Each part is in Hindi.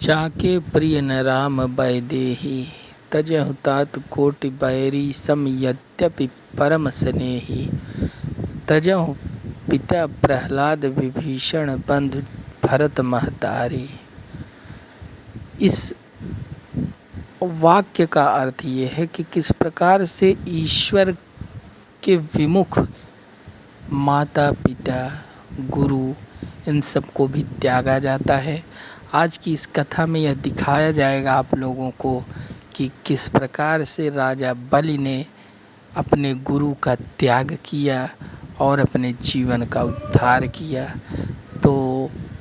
जाके प्रिय न राम वैदेही तजहु तात कोटि बैरी सम यद्यपि परम स्नेही तजहु पिता प्रहलाद विभीषण बंधु भरत महतारी। इस वाक्य का अर्थ ये है कि किस प्रकार से ईश्वर के विमुख माता पिता गुरु इन सबको भी त्यागा जाता है। आज की इस कथा में यह दिखाया जाएगा आप लोगों को कि किस प्रकार से राजा बलि ने अपने गुरु का त्याग किया और अपने जीवन का उद्धार किया। तो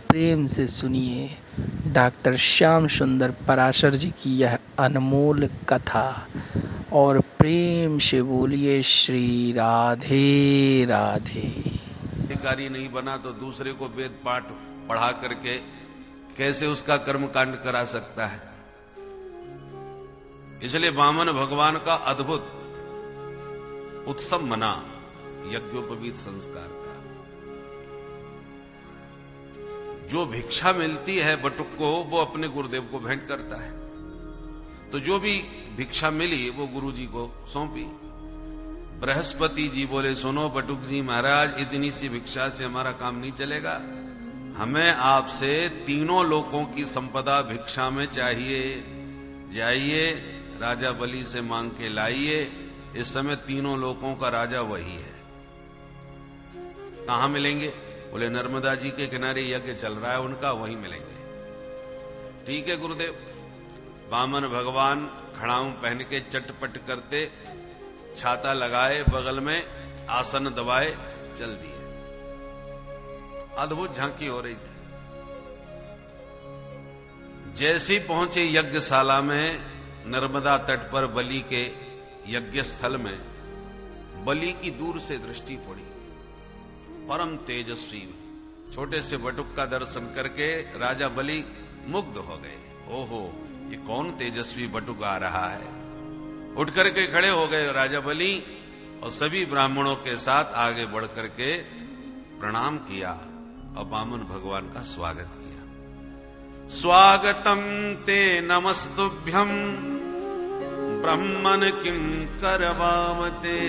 प्रेम से सुनिए डॉक्टर श्याम सुंदर पराशर जी की यह अनमोल कथा और प्रेम से बोलिए श्री राधे राधे। अधिकारी नहीं बना तो दूसरे को वेद पाठ पढ़ा करके कैसे उसका कर्म कांड करा सकता है। इसलिए वामन भगवान का अद्भुत उत्सव मना यज्ञोपवीत संस्कार का। जो भिक्षा मिलती है बटुक को वो अपने गुरुदेव को भेंट करता है। तो जो भी भिक्षा मिली वो गुरु जी को सौंपी। बृहस्पति जी बोले सुनो बटुक जी महाराज, इतनी सी भिक्षा से हमारा काम नहीं चलेगा, हमें आपसे तीनों लोकों की संपदा भिक्षा में चाहिए। जाइए राजा बलि से मांग के लाइए। इस समय तीनों लोकों का राजा वही है। कहां मिलेंगे? बोले नर्मदा जी के किनारे यज्ञ चल रहा है उनका, वहीं मिलेंगे। ठीक है गुरुदेव। वामन भगवान खड़ाऊं पहन के चटपट करते छाता लगाए, बगल में आसन दबाए, चल दिए। अद्भुत झांकी हो रही थी। जैसे पहुंचे यज्ञशाला में, नर्मदा तट पर बलि के यज्ञ स्थल में, बलि की दूर से दृष्टि पड़ी। परम तेजस्वी छोटे से बटुक का दर्शन करके राजा बलि मुग्ध हो गए। ओहो, ये कौन तेजस्वी बटुक आ रहा है। उठ करके खड़े हो गए राजा बलि और सभी ब्राह्मणों के साथ आगे बढ़ करके प्रणाम किया और वामन भगवान का स्वागत किया। स्वागतम ते नमस्तुभ्यम ब्रह्मन किं करवामते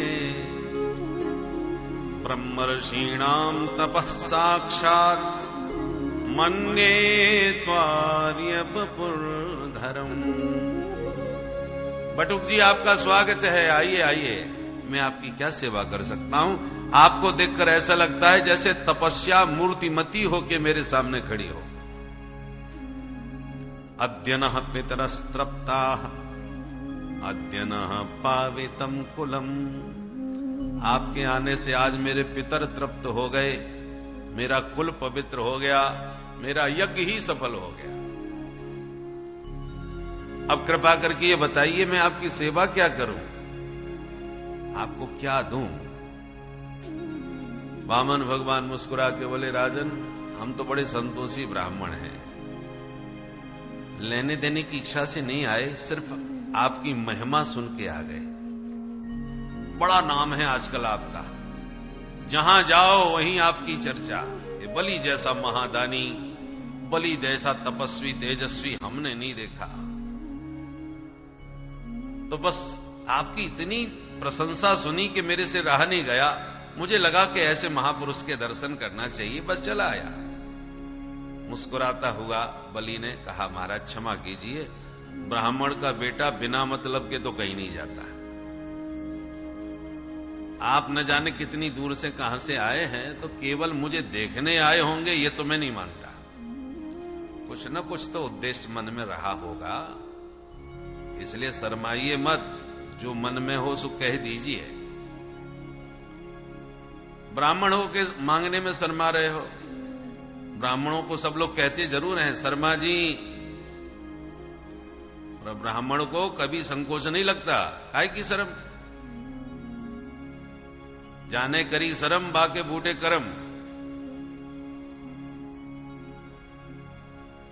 ब्रह्मर्षीणाम तपः साक्षात् मन्ये त्वार्य वपुर्धरम्। बटुक जी आपका स्वागत है, आइए आइए, मैं आपकी क्या सेवा कर सकता हूं। आपको देखकर ऐसा लगता है जैसे तपस्या मूर्तिमती होके मेरे सामने खड़ी हो। अद्य नः पितरस्तृप्ताः अद्य नः पावितम कुलम। आपके आने से आज मेरे पितर तृप्त हो गए, मेरा कुल पवित्र हो गया, मेरा यज्ञ ही सफल हो गया। अब कृपा करके ये बताइए मैं आपकी सेवा क्या करूं, आपको क्या दूं। वामन भगवान मुस्कुरा के बोले राजन, हम तो बड़े संतोषी ब्राह्मण हैं, लेने देने की इच्छा से नहीं आए, सिर्फ आपकी महिमा सुन के आ गए। बड़ा नाम है आजकल आपका, जहां जाओ वहीं आपकी चर्चा। ये बलि जैसा महादानी, बलि जैसा तपस्वी तेजस्वी हमने नहीं देखा। तो बस आपकी इतनी प्रशंसा सुनी कि मेरे से रहा नहीं गया। मुझे लगा कि ऐसे महापुरुष के दर्शन करना चाहिए, बस चला आया। मुस्कुराता हुआ बलि ने कहा महाराज क्षमा कीजिए, ब्राह्मण का बेटा बिना मतलब के तो कहीं नहीं जाता। आप न जाने कितनी दूर से कहां से आए हैं, तो केवल मुझे देखने आए होंगे ये तो मैं नहीं मानता। कुछ न कुछ तो उद्देश्य मन में रहा होगा, इसलिए शर्माइए मत, जो मन में हो सो कह दीजिए। ब्राह्मण हो के मांगने में शर्मा रहे हो। ब्राह्मणों को सब लोग कहते जरूर हैं शर्मा जी, पर ब्राह्मण को कभी संकोच नहीं लगता। काहे की शर्म, जाने करी शर्म बाके बूटे करम।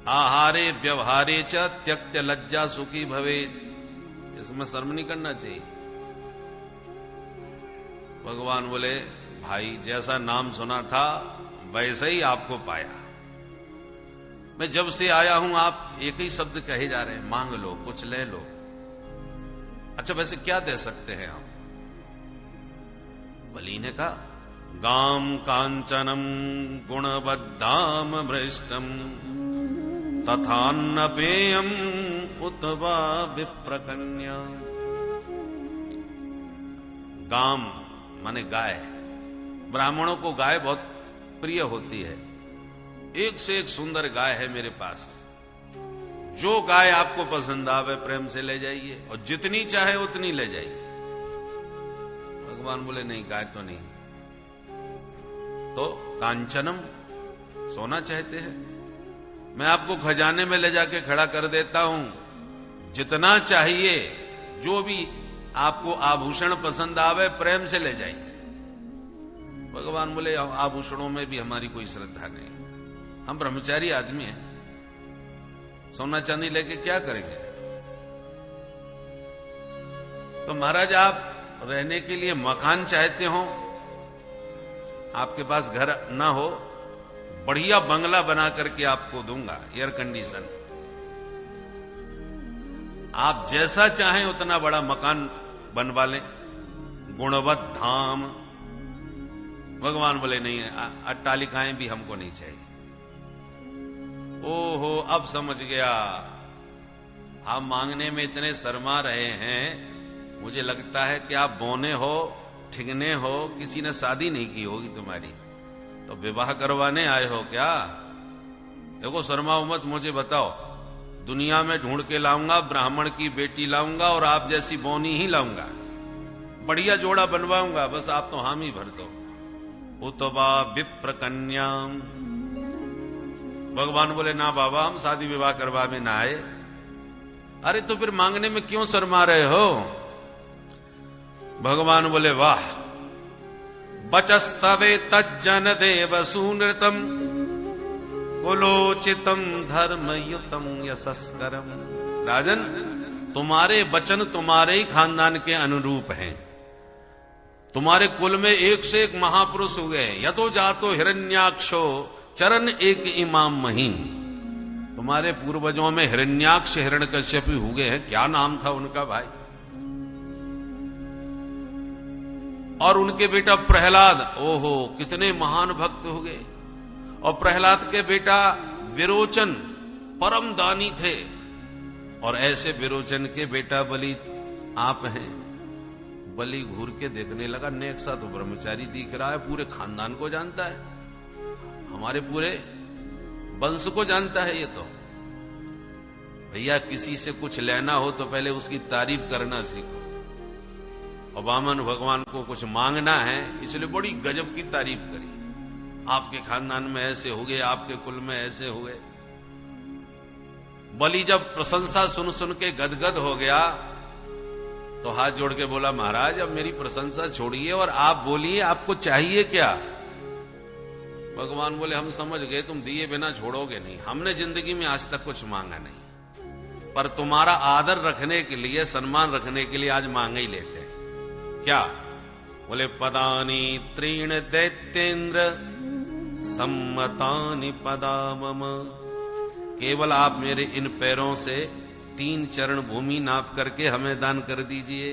आहारे व्यवहारे च त्यक्त्य लज्जा सुखी भवेत्। इसमें शर्म नहीं करना चाहिए। भगवान बोले भाई जैसा नाम सुना था वैसे ही आपको पाया। मैं जब से आया हूं आप एक ही शब्द कहे जा रहे हैं, मांग लो, कुछ ले लो। अच्छा वैसे क्या दे सकते हैं आप? बलि ने कहा, गाम कांचनम गुणबद्धाम भ्रष्टम तथान्न पेयम उत वा विप्रकन्या। गाम माने गाय। ब्राह्मणों को गाय बहुत प्रिय होती है। एक से एक सुंदर गाय है मेरे पास। जो गाय आपको पसंद आवे प्रेम से ले जाइए और जितनी चाहे उतनी ले जाइए। भगवान बोले नहीं, गाय तो नहीं। तो कांचनम, सोना चाहते हैं, मैं आपको खजाने में ले जाके खड़ा कर देता हूं। जितना चाहिए, जो भी आपको आभूषण पसंद आवे प्रेम से ले जाइए। भगवान बोले आभूषणों में भी हमारी कोई श्रद्धा नहीं, हम ब्रह्मचारी आदमी हैं, सोना चांदी लेके क्या करेंगे। तो महाराज आप रहने के लिए मकान चाहते हो, आपके पास घर ना हो, बढ़िया बंगला बना करके आपको दूंगा, एयर कंडीशन। आप जैसा चाहें उतना बड़ा मकान बनवा लें, गुणवत धाम। भगवान बोले नहीं, अट्टालिकाएं भी हमको नहीं चाहिए। ओहो, अब समझ गया, आप मांगने में इतने शर्मा रहे हैं, मुझे लगता है कि आप बोने हो, ठिगने हो, किसी ने शादी नहीं की होगी तुम्हारी, तो विवाह करवाने आए हो क्या? देखो शर्माओ मत, मुझे बताओ, दुनिया में ढूंढ के लाऊंगा, ब्राह्मण की बेटी लाऊंगा और आप जैसी बोनी ही लाऊंगा, बढ़िया जोड़ा बनवाऊंगा, बस आप तो हामी भर दो। उतवा विप्र कन्याम। भगवान बोले ना बाबा, हम शादी विवाह करवा में ना आए। अरे तो फिर मांगने में क्यों शर्मा रहे हो? भगवान बोले वाह, बचस्तवे तज्जन देव सुनृतम कुलोचितम धर्मयुतम यशस्करम। राजन, तुम्हारे वचन तुम्हारे ही खानदान के अनुरूप हैं। तुम्हारे कुल में एक से एक महापुरुष हुए, यतो जातो हिरण्याक्षो चरण एक इमाम महीन। तुम्हारे पूर्वजों में हिरण्याक्ष हिरण्यकश्यप हुए हैं। क्या नाम था उनका भाई? और उनके बेटा प्रहलाद, ओहो कितने महान भक्त हो गए। और प्रहलाद के बेटा विरोचन परम दानी थे, और ऐसे विरोचन के बेटा बलि आप हैं। बलि घूर के देखने लगा, नेक सा तो ब्रह्मचारी दिख रहा है, पूरे खानदान को जानता है, हमारे पूरे वंश को जानता है। ये तो भैया किसी से कुछ लेना हो तो पहले उसकी तारीफ करना सीखो। और वामन भगवान को कुछ मांगना है, इसलिए बड़ी गजब की तारीफ करी, आपके खानदान में ऐसे हो गए, आपके कुल में ऐसे हुए। बलि जब प्रशंसा सुन सुन के गदगद हो गया तो हाथ जोड़ के बोला, महाराज अब मेरी प्रशंसा छोड़िए और आप बोलिए, आपको चाहिए क्या? भगवान बोले हम समझ गए, तुम दिए बिना छोड़ोगे नहीं। हमने जिंदगी में आज तक कुछ मांगा नहीं, पर तुम्हारा आदर रखने के लिए, सम्मान रखने के लिए आज मांग ही लेते हैं। क्या? बोले पदानी त्रीण दैत्येंद्र सम्मतानि पदा मम। केवल आप मेरे इन पैरों से 3 चरण भूमि नाप करके हमें दान कर दीजिए।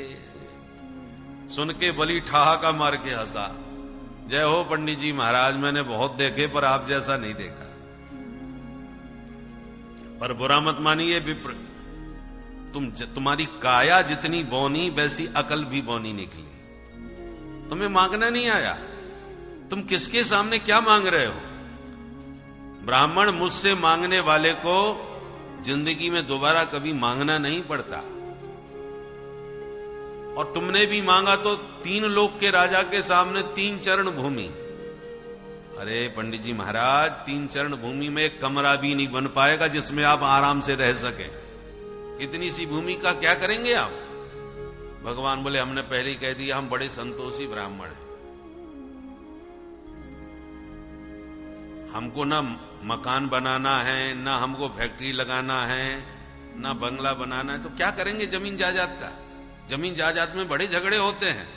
सुन के बलि ठहाका मार के हंसा, जय हो पंडित जी महाराज, मैंने बहुत देखे पर आप जैसा नहीं देखा। पर बुरा मत मानिए विप्र, तुम्हारी काया जितनी बौनी वैसी अकल भी बौनी निकली। तुम्हें मांगना नहीं आया, तुम किसके सामने क्या मांग रहे हो? ब्राह्मण मुझसे मांगने वाले को जिंदगी में दोबारा कभी मांगना नहीं पड़ता। और तुमने भी मांगा तो 3 लोक के राजा के सामने 3 चरण भूमि। अरे पंडित जी महाराज, 3 चरण भूमि में एक कमरा भी नहीं बन पाएगा जिसमें आप आराम से रह सके। इतनी सी भूमि का क्या करेंगे आप? भगवान बोले हमने पहले ही कह दिया, हम बड़े संतोषी ब्राह्मण हैं, हमको ना मकान बनाना है, ना हमको फैक्ट्री लगाना है, ना बंगला बनाना है, तो क्या करेंगे जमीन जायदाद का? जमीन जायदाद में बड़े झगड़े होते हैं।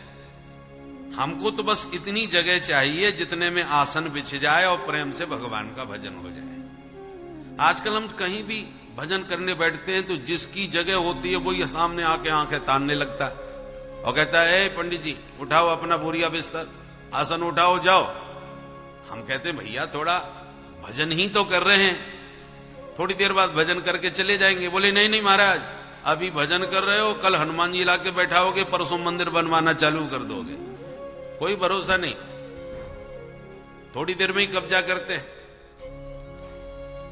हमको तो बस इतनी जगह चाहिए जितने में आसन बिछ जाए और प्रेम से भगवान का भजन हो जाए। आजकल हम कहीं भी भजन करने बैठते हैं तो जिसकी जगह होती है वही सामने आके आंखें तानने लगता है और कहता है, पंडित जी उठाओ अपना बोरिया बिस्तर, आसन उठाओ, जाओ। हम कहते हैं भैया थोड़ा भजन ही तो कर रहे हैं, थोड़ी देर बाद भजन करके चले जाएंगे। बोले नहीं नहीं महाराज, अभी भजन कर रहे हो, कल हनुमान जी लाके बैठाओगे, परसों मंदिर बनवाना चालू कर दोगे, कोई भरोसा नहीं। थोड़ी देर में ही कब्जा करते हैं,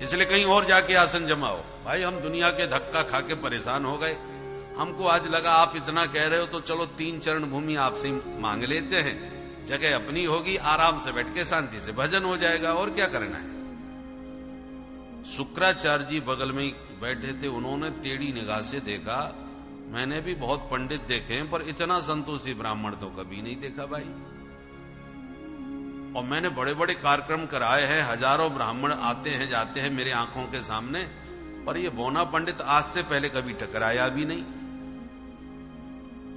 इसलिए कहीं और जाके आसन जमाओ। भाई हम दुनिया के धक्का खा के परेशान हो गए। हमको आज लगा आप इतना कह रहे हो तो चलो 3 चरण भूमि आपसे मांग लेते हैं, जगह अपनी होगी, आराम से बैठ के शांति से भजन हो जाएगा, और क्या करना है। शुक्राचार्य जी बगल में ही बैठे थे, उन्होंने टेढ़ी निगाह से देखा। मैंने भी बहुत पंडित देखे हैं पर इतना संतोषी ब्राह्मण तो कभी नहीं देखा भाई। और मैंने बड़े बड़े कार्यक्रम कराए हैं, हजारों ब्राह्मण आते हैं जाते हैं मेरे आंखों के सामने, पर ये बोना पंडित आज से पहले कभी टकराया भी नहीं।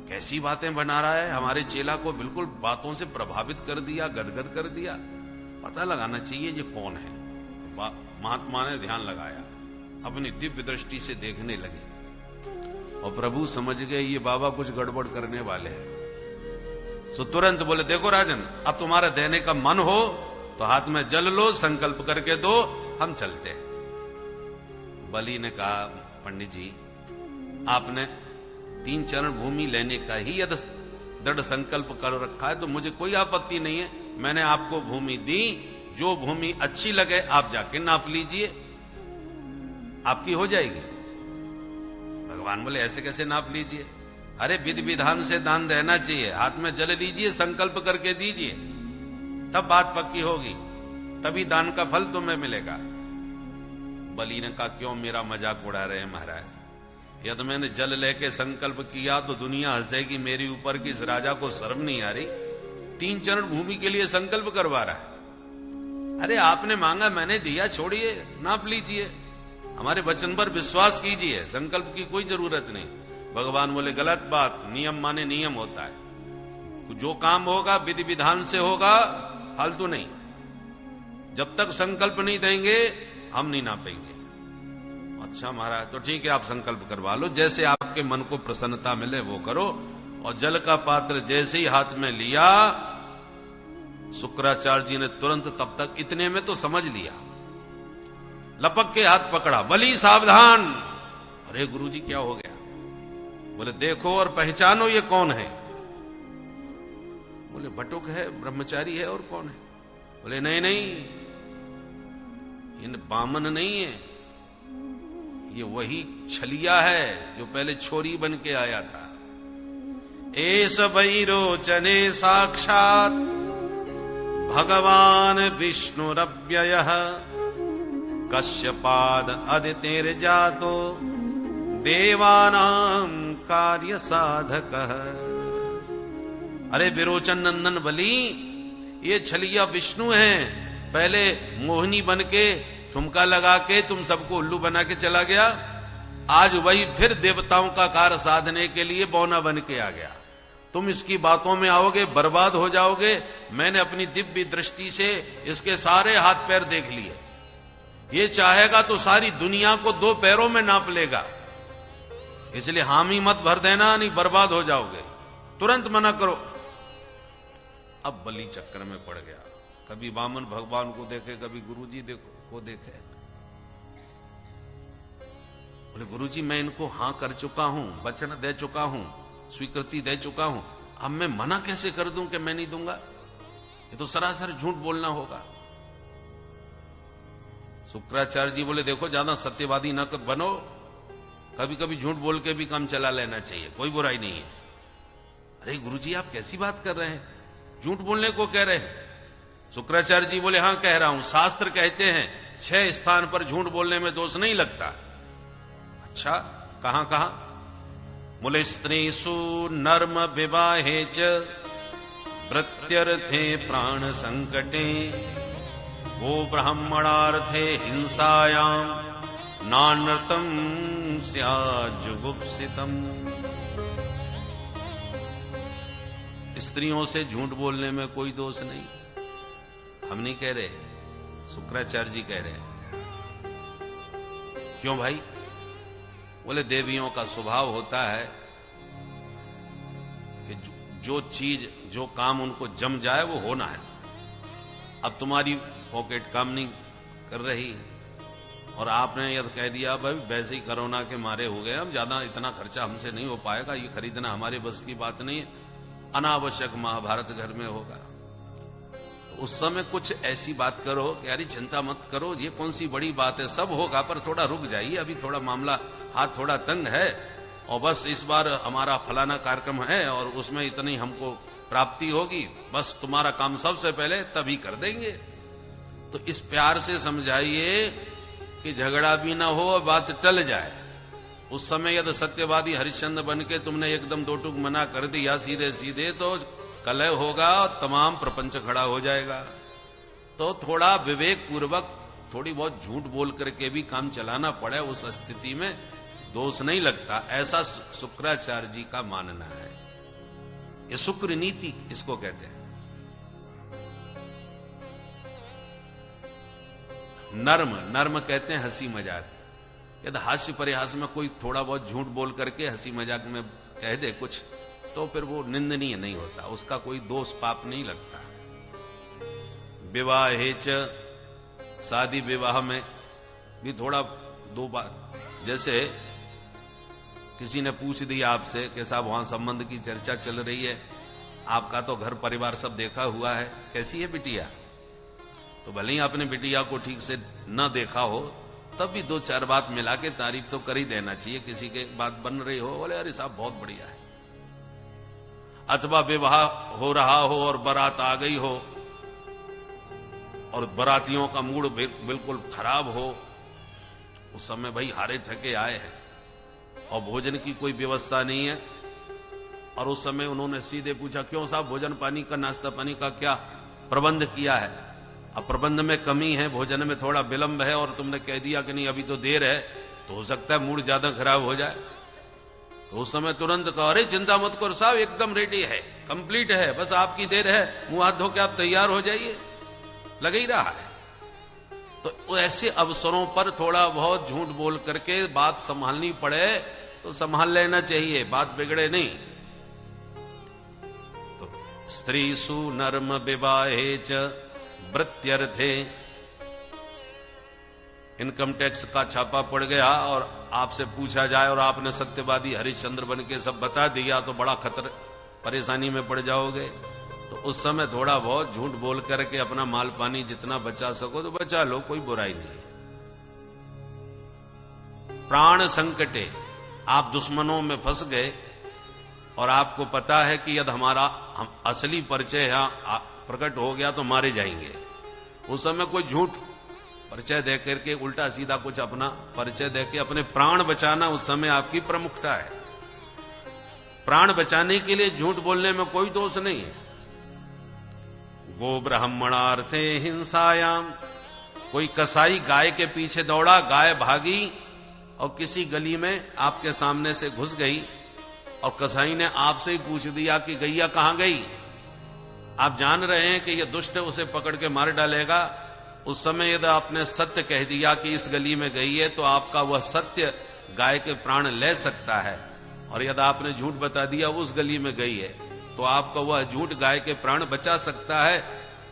कैसी बातें बना रहा है, हमारे चेला को बिल्कुल बातों से प्रभावित कर दिया, गदगद कर दिया। पता लगाना चाहिए ये कौन है। महात्मा ने ध्यान लगाया, अपनी दिव्य दृष्टि से देखने लगे और प्रभु समझ गए ये बाबा कुछ गड़बड़ करने वाले हैं। सो तुरंत बोले, देखो राजन, अब तुम्हारा देने का मन हो तो हाथ में जल लो, संकल्प करके दो, हम चलते हैं। बलि ने कहा, पंडित जी आपने 3 चरण भूमि लेने का ही यदि दृढ़ संकल्प कर रखा है तो मुझे कोई आपत्ति नहीं है। मैंने आपको भूमि दी, जो भूमि अच्छी लगे आप जाके नाप लीजिए, आपकी हो जाएगी। भगवान बोले, ऐसे कैसे नाप लीजिए? अरे विधि विधान से दान देना चाहिए, हाथ में जल लीजिए, संकल्प करके दीजिए, तब बात पक्की होगी, तभी दान का फल तुम्हें मिलेगा। बलि ने कहा, क्यों मेरा मजाक उड़ा रहे हैं महाराज? यदि मैंने जल लेके संकल्प किया तो दुनिया हंसेगी मेरे ऊपर कि इस राजा को शर्म नहीं आ रही, 3 चरण भूमि के लिए संकल्प करवा रहा है। अरे आपने मांगा, मैंने दिया, छोड़िए, नाप लीजिए, हमारे वचन पर विश्वास कीजिए, संकल्प की कोई जरूरत नहीं। भगवान बोले, गलत बात, नियम माने नियम होता है, जो काम होगा विधि विधान से होगा, फालतू नहीं। जब तक संकल्प नहीं देंगे हम नहीं नापेंगे। अच्छा महाराज, तो ठीक है, आप संकल्प करवा लो, जैसे आपके मन को प्रसन्नता मिले वो करो। और जल का पात्र जैसे ही हाथ में लिया, शुक्राचार्य जी ने तुरंत, तब तक इतने में तो समझ लिया, लपक के हाथ पकड़ा, बलि सावधान। अरे गुरुजी क्या हो गया? बोले, देखो और पहचानो ये कौन है। बोले, बटुक है, ब्रह्मचारी है, और कौन है? बोले, नहीं नहीं, इन बामन नहीं है, ये वही छलिया है जो पहले छोरी बन के आया था। एस वैरोचने साक्षात भगवान विष्णुरव्ययः कश्यपाद अदितेर्जातो देवानां कार्य साधकः। अरे विरोचन नंदन बलि, ये छलिया विष्णु है, पहले मोहिनी बन के ठुमका लगा के तुम सबको उल्लू बना के चला गया, आज वही फिर देवताओं का कार्य साधने के लिए बौना बन के आ गया। तुम इसकी बातों में आओगे, बर्बाद हो जाओगे। मैंने अपनी दिव्य दृष्टि से इसके सारे हाथ पैर देख लिए, ये चाहेगा तो सारी दुनिया को 2 पैरों में नाप लेगा, इसलिए हामी मत भर देना, नहीं बर्बाद हो जाओगे, तुरंत मना करो। अब बलि चक्कर में पड़ गया, कभी वामन भगवान को देखे, कभी गुरुजी को देखे। बोले, गुरुजी मैं इनको हां कर चुका हूं, वचन दे चुका हूं, स्वीकृति दे चुका हूं, अब मैं मना कैसे कर दूं कि मैं नहीं दूंगा? ये तो सरासर झूठ बोलना होगा। शुक्राचार्य जी बोले, देखो ज्यादा सत्यवादी न बनो, कभी कभी झूठ बोल के भी काम चला लेना चाहिए, कोई बुराई नहीं है। अरे गुरुजी आप कैसी बात कर रहे हैं, झूठ बोलने को कह रहे हैं? शुक्राचार्य जी बोले, हां कह रहा हूं, शास्त्र कहते हैं 6 स्थान पर झूठ बोलने में दोष नहीं लगता। अच्छा, कहां कहां? बोले, स्त्रीषु नर्म विवाहे च प्रत्यर्थे प्राण संकटे गो ब्राह्मणार्थे हिंसायाम नानृतम स्याजुगुप्सितम। स्त्रियों से झूठ बोलने में कोई दोष नहीं, हम नहीं कह रहे, शुक्राचार्य जी कह रहे हैं। क्यों भाई? बोले देवियों का स्वभाव होता है कि जो चीज, जो काम उनको जम जाए वो होना है। अब तुम्हारी पॉकेट काम नहीं कर रही और आपने यदि कह दिया भाई वैसे ही कोरोना के मारे हो गए, अब ज्यादा इतना खर्चा हमसे नहीं हो पाएगा, ये खरीदना हमारे बस की बात नहीं है, अनावश्यक महाभारत घर में होगा। उस समय कुछ ऐसी बात करो कि अरे चिंता मत करो, ये कौन सी बड़ी बात है, सब होगा, पर थोड़ा रुक जाइए, अभी थोड़ा मामला हाथ थोड़ा तंग है, और बस इस बार हमारा फलाना कार्यक्रम है और उसमें इतनी हमको प्राप्ति होगी, बस तुम्हारा काम सबसे पहले तभी कर देंगे। तो इस प्यार से समझाइए कि झगड़ा भी ना हो और बात टल जाए। उस समय यदि सत्यवादी हरिश्चंद्र बन के तुमने एकदम दो टूक मना कर दिया सीधे सीधे, तो कलह होगा और तमाम प्रपंच खड़ा हो जाएगा। तो थोड़ा विवेक पूर्वक थोड़ी बहुत झूठ बोल करके भी काम चलाना पड़े, उस स्थिति में दोष नहीं लगता, ऐसा शुक्राचार्य जी का मानना है। ये शुक्र नीति इसको कहते हैं। नर्म, नर्म कहते हैं हंसी मजाक। यदि हास्य परिहास में कोई थोड़ा बहुत झूठ बोल करके हंसी मजाक में कह दे कुछ, तो फिर वो निंदनीय नहीं होता, उसका कोई दोष पाप नहीं लगता। विवाहेच, शादी विवाह में भी थोड़ा दो बात, जैसे किसी ने पूछ दिया आपसे कि साहब वहां संबंध की चर्चा चल रही है, आपका तो घर परिवार सब देखा हुआ है, कैसी है बिटिया? तो भले ही आपने बिटिया को ठीक से न देखा हो, तब भी दो चार बात मिला के तारीफ तो कर ही देना चाहिए। किसी के बात बन रही हो, बोले अरे साहब बहुत बढ़िया है। अथवा विवाह हो रहा हो और बारात आ गई हो और बारातियों का मूड बिल्कुल खराब हो, उस समय भाई हारे थके आए हैं और भोजन की कोई व्यवस्था नहीं है, और उस समय उन्होंने सीधे पूछा क्यों साहब भोजन पानी का, नाश्ता पानी का क्या प्रबंध किया है? अब प्रबंध में कमी है, भोजन में थोड़ा विलंब है, और तुमने कह दिया कि नहीं अभी तो देर है, तो हो सकता है मूड ज्यादा खराब हो जाए। तो उस समय तुरंत कहो अरे चिंता मत करो साहब, एकदम रेडी है, कंप्लीट है, बस आपकी देर है, मुंह हाथ धो के आप तैयार हो जाइए, लग ही रहा है। तो ऐसे अवसरों पर थोड़ा बहुत झूठ बोल करके बात संभालनी पड़े तो संभाल लेना चाहिए, बात बिगड़े नहीं। तो स्त्रीसु नर्म विवाहे च वृत्यर्थे, इनकम टैक्स का छापा पड़ गया और आपसे पूछा जाए और आपने सत्यवादी हरिश्चंद्र बन के सब बता दिया, तो बड़ा खतर परेशानी में पड़ जाओगे। तो उस समय थोड़ा बहुत झूठ बोल करके अपना माल पानी जितना बचा सको तो बचा लो, कोई बुराई नहीं है। प्राण संकटे, आप दुश्मनों में फंस गए और आपको पता है कि यदि हमारा असली परिचय यहां प्रकट हो गया तो मारे जाएंगे, उस समय कोई झूठ परिचय दे करके उल्टा सीधा कुछ अपना परिचय देके अपने प्राण बचाना उस समय आपकी प्रमुखता है। प्राण बचाने के लिए झूठ बोलने में कोई दोष नहीं है। गो ब्राह्मणार्थे हिंसायाम, कोई कसाई गाय के पीछे दौड़ा, गाय भागी और किसी गली में आपके सामने से घुस गई और कसाई ने आपसे ही पूछ दिया कि गैया कहां गई। आप जान रहे हैं कि यह दुष्ट उसे पकड़ के मार डालेगा, उस समय यदि आपने सत्य कह दिया कि इस गली में गई है, तो आपका वह सत्य गाय के प्राण ले सकता है, और यदि आपने झूठ बता दिया उस गली में गई है, तो आपका वह झूठ गाय के प्राण बचा सकता है।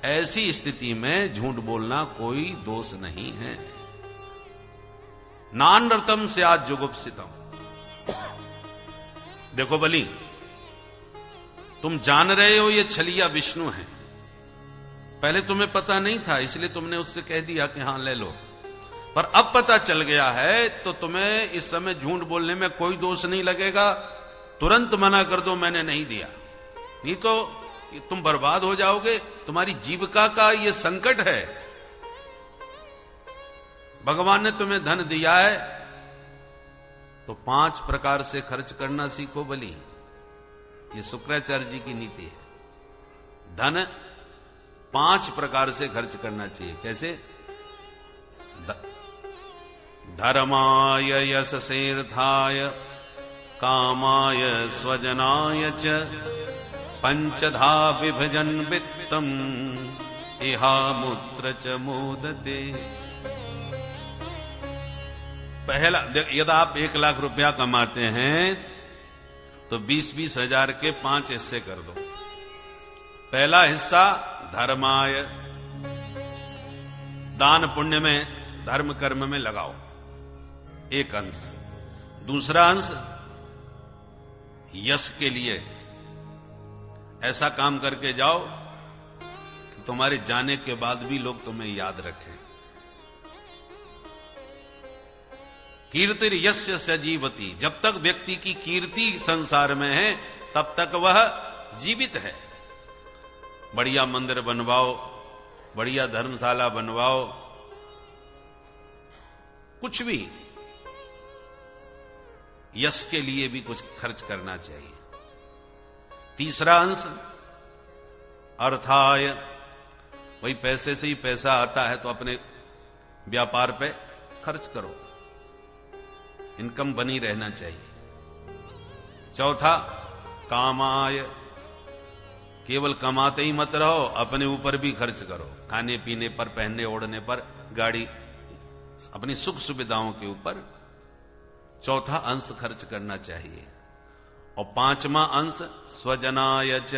ऐसी स्थिति में झूठ बोलना कोई दोष नहीं है। नानरतम से आज जुगुप्सितम, देखो बलि, तुम जान रहे हो ये छलिया विष्णु है, पहले तुम्हें पता नहीं था इसलिए तुमने उससे कह दिया कि हां ले लो, पर अब पता चल गया है तो तुम्हें इस समय झूठ बोलने में कोई दोष नहीं लगेगा। तुरंत मना कर दो मैंने नहीं दिया, नहीं तो तुम बर्बाद हो जाओगे, तुम्हारी जीविका का ये संकट है। भगवान ने तुम्हें धन दिया है तो 5 प्रकार से खर्च करना सीखो बलि, ये शुक्राचार्य जी की नीति है। धन 5 प्रकार से खर्च करना चाहिए। कैसे? धर्माय यशसेर्थाय कामाय स्वजनाय च पंचधा विभजन वित्तम इहामुत्र च मोदते। पहला, यदि आप 1 लाख रुपया कमाते हैं तो 20-20 हजार के 5 हिस्से कर दो। पहला हिस्सा धर्माय, दान पुण्य में, धर्म कर्म में लगाओ, एक अंश। दूसरा अंश यश के लिए, ऐसा काम करके जाओ कि तुम्हारे जाने के बाद भी लोग तुम्हें याद रखें। कीर्तिर यस्य स जीवति, जब तक व्यक्ति की कीर्ति संसार में है तब तक वह जीवित है। बढ़िया मंदिर बनवाओ, बढ़िया धर्मशाला बनवाओ, कुछ भी, यश के लिए भी कुछ खर्च करना चाहिए। तीसरा अंश अर्थाय, वही पैसे से ही पैसा आता है तो अपने व्यापार पे खर्च करो, इनकम बनी रहना चाहिए। चौथा कामाय, केवल कमाते ही मत रहो, अपने ऊपर भी खर्च करो, खाने पीने पर, पहनने ओढ़ने पर, गाड़ी, अपनी सुख सुविधाओं के ऊपर चौथा अंश खर्च करना चाहिए। और 5वां अंश स्वजनाय च,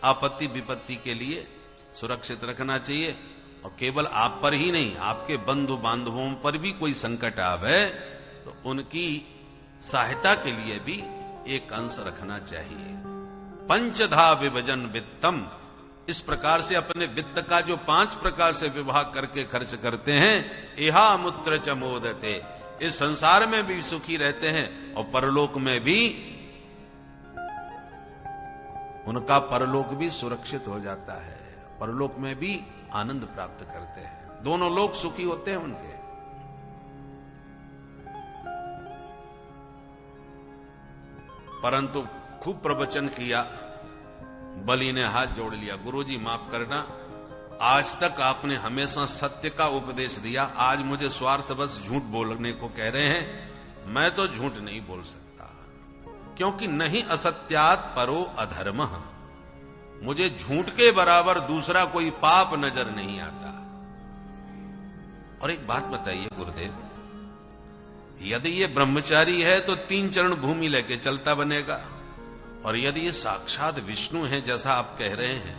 आपत्ति विपत्ति के लिए सुरक्षित रखना चाहिए। और केवल आप पर ही नहीं, आपके बंधु बांधवों पर भी कोई संकट आवे तो उनकी सहायता के लिए भी एक अंश रखना चाहिए। पंचधा विभजन वित्तम, इस प्रकार से अपने वित्त का जो 5 प्रकार से विभाग करके खर्च करते हैं, इहा मुत्र च मोदते, इस संसार में भी सुखी रहते हैं और परलोक में भी उनका परलोक भी सुरक्षित हो जाता है, परलोक में भी आनंद प्राप्त करते हैं, दोनों लोग सुखी होते हैं उनके। परंतु खूब प्रवचन किया, बलि ने हाथ जोड़ लिया, गुरुजी माफ करना, आज तक आपने हमेशा सत्य का उपदेश दिया, आज मुझे स्वार्थवश झूठ बोलने को कह रहे हैं, मैं तो झूठ नहीं बोल सकता, क्योंकि नहीं असत्यात परो अधर्मः, मुझे झूठ के बराबर दूसरा कोई पाप नजर नहीं आता। और एक बात बताइए गुरुदेव, यदि ये ब्रह्मचारी है तो 3 चरण भूमि लेके चलता बनेगा, और यदि ये साक्षात विष्णु है जैसा आप कह रहे हैं,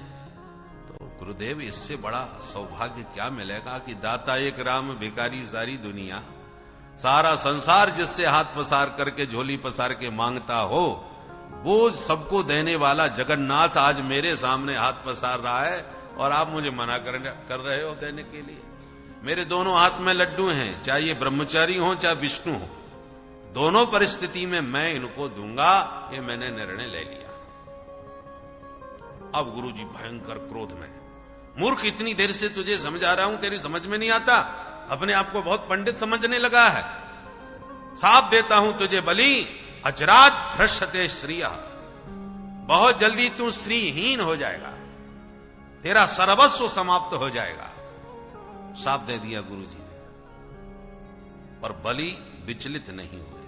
तो गुरुदेव इससे बड़ा सौभाग्य क्या मिलेगा कि दाता एक राम, भिखारी सारी दुनिया, सारा संसार जिससे हाथ पसार करके, झोली पसार के मांगता हो, वो सबको देने वाला जगन्नाथ आज मेरे सामने हाथ पसार रहा है और आप मुझे मना कर रहे हो देने के लिए। मेरे दोनों हाथ में लड्डू हैं, चाहे ये ब्रह्मचारी हो चाहे विष्णु हो, दोनों परिस्थिति में मैं इनको दूंगा, ये मैंने निर्णय ले लिया। अब गुरुजी भयंकर क्रोध में, मूर्ख, इतनी देर से तुझे समझा रहा हूं, तेरी समझ में नहीं आता, अपने आप को बहुत पंडित समझने लगा है। साफ देता हूं तुझे बलि, अजरात भ्रष्यते श्रियः, बहुत जल्दी तू श्रीहीन हो जाएगा, तेरा सर्वस्व समाप्त हो जाएगा। साफ दे दिया गुरुजी ने, पर बलि विचलित नहीं हुए।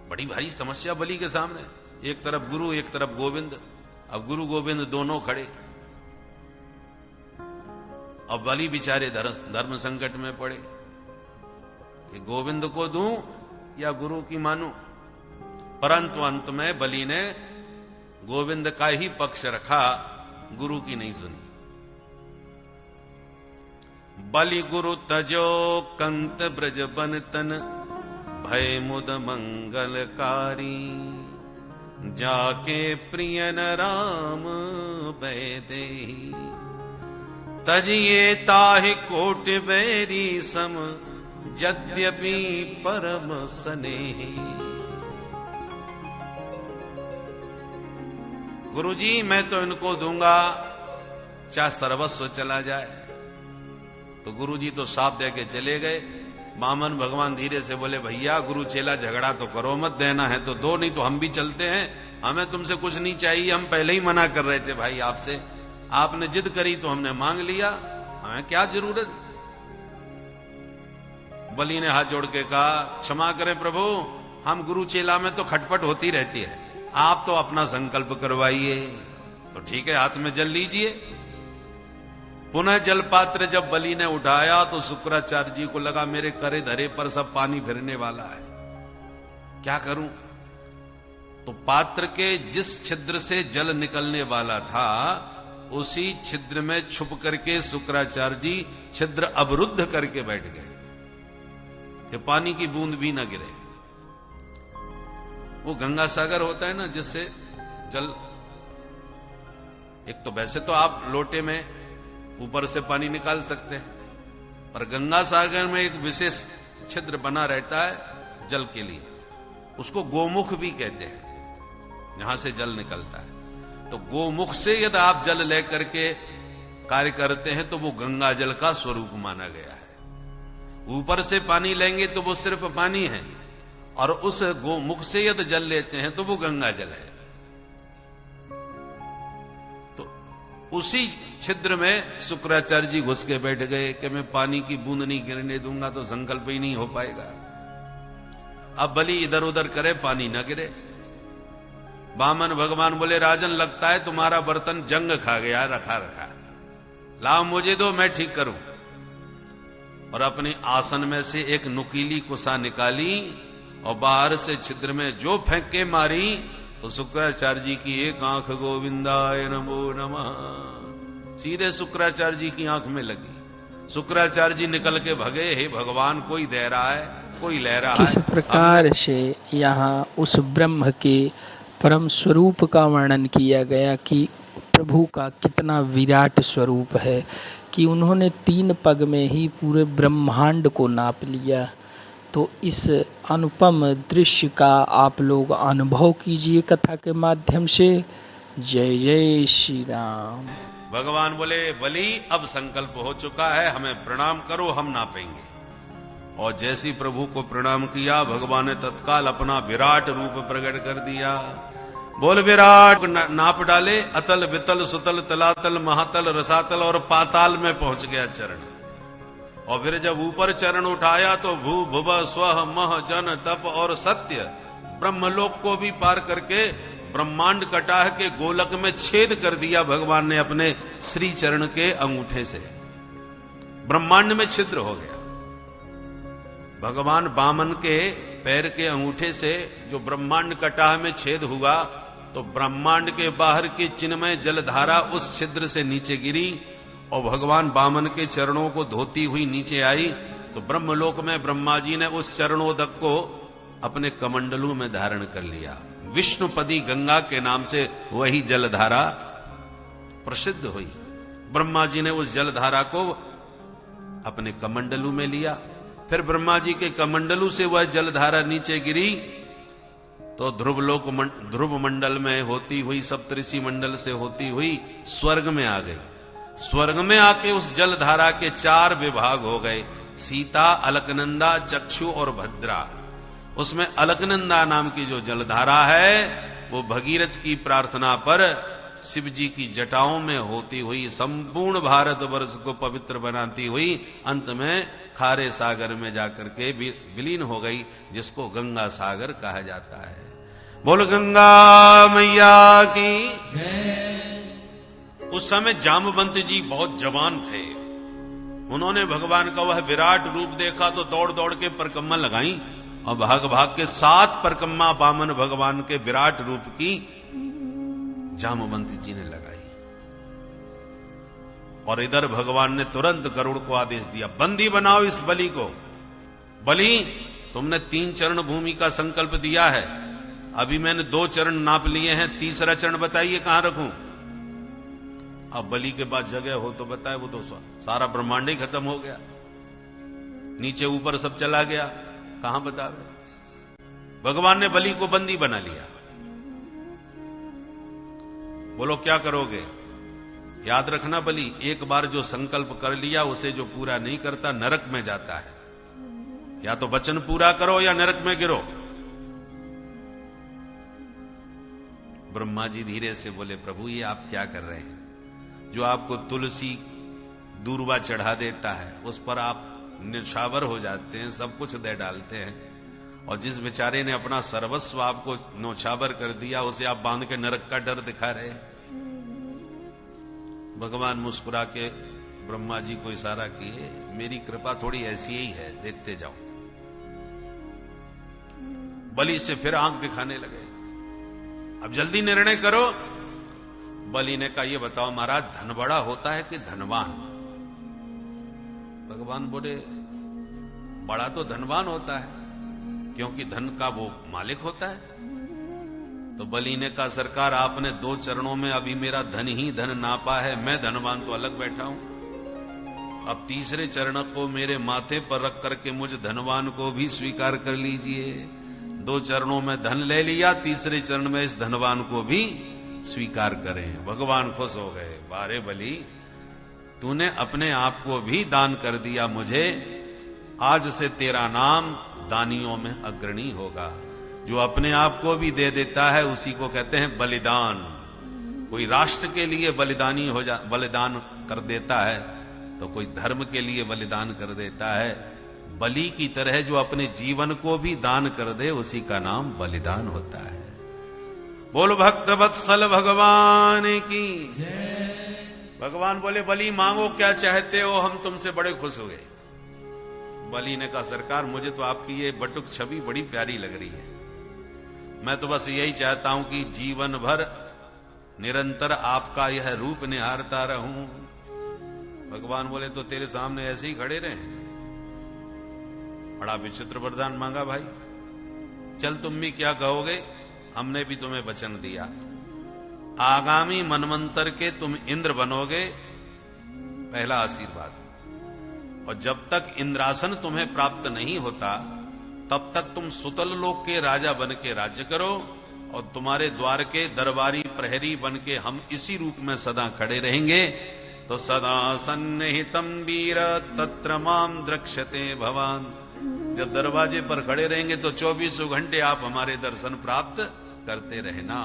बड़ी भारी समस्या बलि के सामने, एक तरफ गुरु एक तरफ गोविंद, अब गुरु गोविंद दोनों खड़े, अब बलि बेचारे धर्म संकट में पड़े कि गोविंद को दूं या गुरु की मानूं। परंतु अंत में बलि ने गोविंद का ही पक्ष रखा, गुरु की नहीं सुनी। बलि गुरु तजो कंत ब्रज बन तन, भय मुद मंगलकारी, जाके प्रियन राम बैदेही, तजिए ताहि कोट बैरी सम, यद्यपि परम स्नेही। गुरुजी मैं तो इनको दूंगा चाहे सर्वस्व चला जाए। तो गुरुजी तो साफ दे के चले गए। वामन भगवान धीरे से बोले, भैया गुरु चेला झगड़ा तो करो मत, देना है तो दो, नहीं तो हम भी चलते हैं, हमें तुमसे कुछ नहीं चाहिए, हम पहले ही मना कर रहे थे भाई आपसे, आपने जिद करी तो हमने मांग लिया, हमें क्या जरूरत। बलि ने हाथ जोड़ के कहा, क्षमा करें प्रभु, हम गुरु चेला में तो खटपट होती रहती है, आप तो अपना संकल्प करवाइए। तो ठीक है, हाथ में जल लीजिए। पुनः जल पात्र जब बलि ने उठाया तो शुक्राचार्य जी को लगा मेरे करे धरे पर सब पानी फिरने वाला है, क्या करूं? तो पात्र के जिस छिद्र से जल निकलने वाला था उसी छिद्र में छुप करके शुक्राचार्य जी छिद्र अवरुद्ध करके बैठ गए कि पानी की बूंद भी न गिरे। वो गंगा सागर होता है ना, जिससे जल, एक तो वैसे तो आप लोटे में ऊपर से पानी निकाल सकते हैं, पर गंगा सागर में एक विशेष छिद्र बना रहता है जल के लिए, उसको गोमुख भी कहते हैं, यहां से जल निकलता है। तो गोमुख से यदि आप जल लेकर के कार्य करते हैं तो वो गंगा जल का स्वरूप माना गया है। ऊपर से पानी लेंगे तो वो सिर्फ पानी है, और उस गोमुख से यदि जल लेते हैं तो वो गंगा जल है। तो उसी छिद्र में शुक्राचार्य जी घुस के बैठ गए कि मैं पानी की बूंद नहीं गिरने दूंगा तो संकल्प ही नहीं हो पाएगा। अब बलि इधर उधर करे, पानी न गिरे। वामन भगवान बोले राजन, लगता है तुम्हारा बर्तन जंग खा गया, रखा रखा, लाओ मुझे दो, मैं ठीक करूं। और अपने आसन में से एक नुकीली कुसा निकाली और बाहर से छिद्र में जो फेंक के मारी तो शुक्राचार्य जी की एक आंख गोविंदाय नमो नमः सीधे शुक्राचार्य जी की आंख में लगी। शुक्राचार्य जी निकल के भगे, हे भगवान कोई दे रहा है, कोई ले रहा है। किस प्रकार से यहाँ उस ब्रह्म के परम स्वरूप का वर्णन किया गया कि प्रभु का कितना विराट स्वरूप है कि उन्होंने 3 पग में ही पूरे ब्रह्मांड को नाप लिया। तो इस अनुपम दृश्य का आप लोग अनुभव कीजिए कथा के माध्यम से। जय जय श्री राम। भगवान बोले बलि अब संकल्प हो चुका है, हमें प्रणाम करो, हम नापेंगे। और जैसी प्रभु को प्रणाम किया भगवान ने तत्काल अपना विराट रूप प्रकट कर दिया। बोल विराट नाप डाले, अतल वितल सुतल तलातल महातल रसातल और पाताल में पहुंच गया चरण। और फिर जब ऊपर चरण उठाया तो भू भुव स्व मह जन तप और सत्य ब्रह्मलोक को भी पार करके ब्रह्मांड कटाह के गोलक में छेद कर दिया भगवान ने अपने श्री चरण के अंगूठे से। ब्रह्मांड में छिद्र हो गया। भगवान वामन के पैर के अंगूठे से जो ब्रह्मांड कटाह में छेद हुआ तो ब्रह्मांड के बाहर की चिन्मय जलधारा उस छिद्र से नीचे गिरी और भगवान वामन के चरणों को धोती हुई नीचे आई। तो ब्रह्मलोक में ब्रह्मा जी ने उस चरणोदक को अपने कमंडलू में धारण कर लिया। विष्णुपदी गंगा के नाम से वही जलधारा प्रसिद्ध हुई। ब्रह्मा जी ने उस जलधारा को अपने कमंडलू में लिया। फिर ब्रह्मा जी के कमंडलू से वह जलधारा नीचे गिरी तो ध्रुव मंडल में होती हुई सप्तऋषि मंडल से होती हुई स्वर्ग में आ गई। स्वर्ग में आके उस जलधारा के 4 विभाग हो गए, सीता, अलकनंदा, चक्षु और भद्रा। उसमें अलकनंदा नाम की जो जलधारा है वो भगीरथ की प्रार्थना पर शिव जी की जटाओं में होती हुई संपूर्ण भारतवर्ष को पवित्र बनाती हुई अंत में खारे सागर में जाकर के विलीन हो गई, जिसको गंगा सागर कहा जाता है। बोल गंगा मैया की जय। उस समय जामवंत जी बहुत जवान थे। उन्होंने भगवान का वह विराट रूप देखा तो दौड़ दौड़ के परिक्रमा लगाई और भाग भाग के 7 परिक्रमा वामन भगवान के विराट रूप की जामवंत जी ने लगाई। और इधर भगवान ने तुरंत गरुड़ को आदेश दिया, बंदी बनाओ इस बलि को। बलि, तुमने 3 चरण भूमि का संकल्प दिया है, अभी मैंने 2 चरण नाप लिए हैं, तीसरा चरण बताइए कहां रखूं। अब बलि के पास जगह हो तो बताए, वो तो सारा ब्रह्मांड ही खत्म हो गया, नीचे ऊपर सब चला गया, कहां बतावे। भगवान ने बलि को बंदी बना लिया। बोलो क्या करोगे। याद रखना बलि, एक बार जो संकल्प कर लिया उसे जो पूरा नहीं करता नरक में जाता है। या तो वचन पूरा करो या नरक में गिरो। ब्रह्मा जी धीरे से बोले, प्रभु ये आप क्या कर रहे हैं। जो आपको तुलसी दूर्वा चढ़ा देता है उस पर आप निछावर हो जाते हैं, सब कुछ दे डालते हैं, और जिस बेचारे ने अपना सर्वस्व आपको नौछावर कर दिया उसे आप बांध के नरक का डर दिखा रहे हैं। भगवान मुस्कुरा के ब्रह्मा जी को इशारा किए, मेरी कृपा थोड़ी ऐसी ही है, देखते जाओ। बलि से फिर आंख दिखाने लगे, अब जल्दी निर्णय करो। बलि ने कहा, ये बताओ महाराज, धन बड़ा होता है कि धनवान? भगवान बोले, बड़ा तो धनवान होता है, क्योंकि धन का वो मालिक होता है। तो बलि ने कहा, सरकार आपने 2 चरणों में अभी मेरा धन ही धन नापा है, मैं धनवान तो अलग बैठा हूं। अब तीसरे चरण को मेरे माथे पर रख करके मुझ धनवान को भी स्वीकार कर लीजिए। 2 चरणों में धन ले लिया, तीसरे चरण में इस धनवान को भी स्वीकार करें। भगवान खुश हो गए, बारे बलि, तूने अपने आप को भी दान कर दिया मुझे, आज से तेरा नाम दानियों में अग्रणी होगा। जो अपने आप को भी दे देता है उसी को कहते हैं बलिदान। कोई राष्ट्र के लिए बलिदानी बलिदान कर देता है, तो कोई धर्म के लिए बलिदान कर देता है। बलि की तरह जो अपने जीवन को भी दान कर दे, उसी का नाम बलिदान होता है। बोल भक्त वत्सल भगवान की जय। भगवान बोले, बलि मांगो क्या चाहते हो, हम तुमसे बड़े खुश हुए। बलि ने कहा, सरकार मुझे तो आपकी ये बटुक छवि बड़ी प्यारी लग रही है, मैं तो बस यही चाहता हूं कि जीवन भर निरंतर आपका यह रूप निहारता रहूं। भगवान बोले, तो तेरे सामने ऐसे ही खड़े रहे। बड़ा विचित्र वरदान मांगा भाई। चल तुम भी क्या कहोगे, हमने भी तुम्हें वचन दिया, आगामी मनवंतर के तुम इंद्र बनोगे, पहला आशीर्वाद। और जब तक इंद्रासन तुम्हें प्राप्त नहीं होता, तब तक तुम सुतल लोक के राजा बन के राज्य करो, और तुम्हारे द्वार के दरबारी प्रहरी बन के हम इसी रूप में सदा खड़े रहेंगे। तो सदा सन्निहितम वीर तत्र माम द्रक्ष्यते भवान। जब दरवाजे पर खड़े रहेंगे तो 24 घंटे आप हमारे दर्शन प्राप्त करते रहना।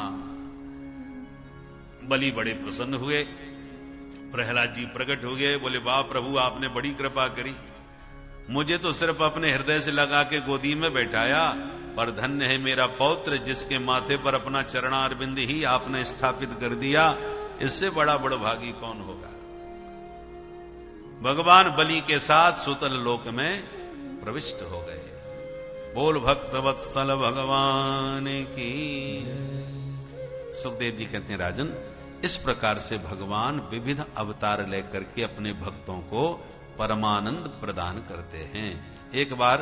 बलि बड़े प्रसन्न हुए। प्रहलाद जी प्रकट हो गए, बोले, वाह प्रभु, आपने बड़ी कृपा करी, मुझे तो सिर्फ अपने हृदय से लगा के गोदी में बैठाया, पर धन्य है मेरा पौत्र जिसके माथे पर अपना चरणारविंद ही आपने स्थापित कर दिया। इससे बड़ा बड़भागी कौन होगा। भगवान बलि के साथ सुतल लोक में प्रविष्ट हो गए। बोल भक्त वत्सल भगवान की। सुखदेव जी कहते हैं, राजन, इस प्रकार से भगवान विविध अवतार लेकर के अपने भक्तों को परमानंद प्रदान करते हैं। एक बार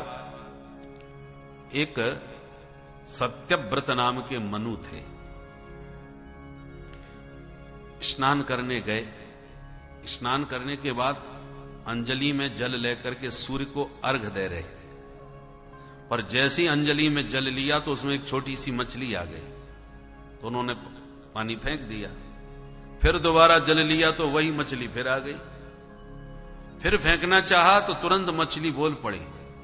एक सत्यव्रत नाम के मनु थे, स्नान करने गए। स्नान करने के बाद अंजलि में जल लेकर के सूर्य को अर्घ दे रहे थे, पर जैसी अंजलि में जल लिया तो उसमें एक छोटी सी मछली आ गई, तो उन्होंने पानी फेंक दिया। फिर दोबारा जल लिया तो वही मछली फिर आ गई। फिर फेंकना चाहा तो तुरंत मछली बोल पड़ी,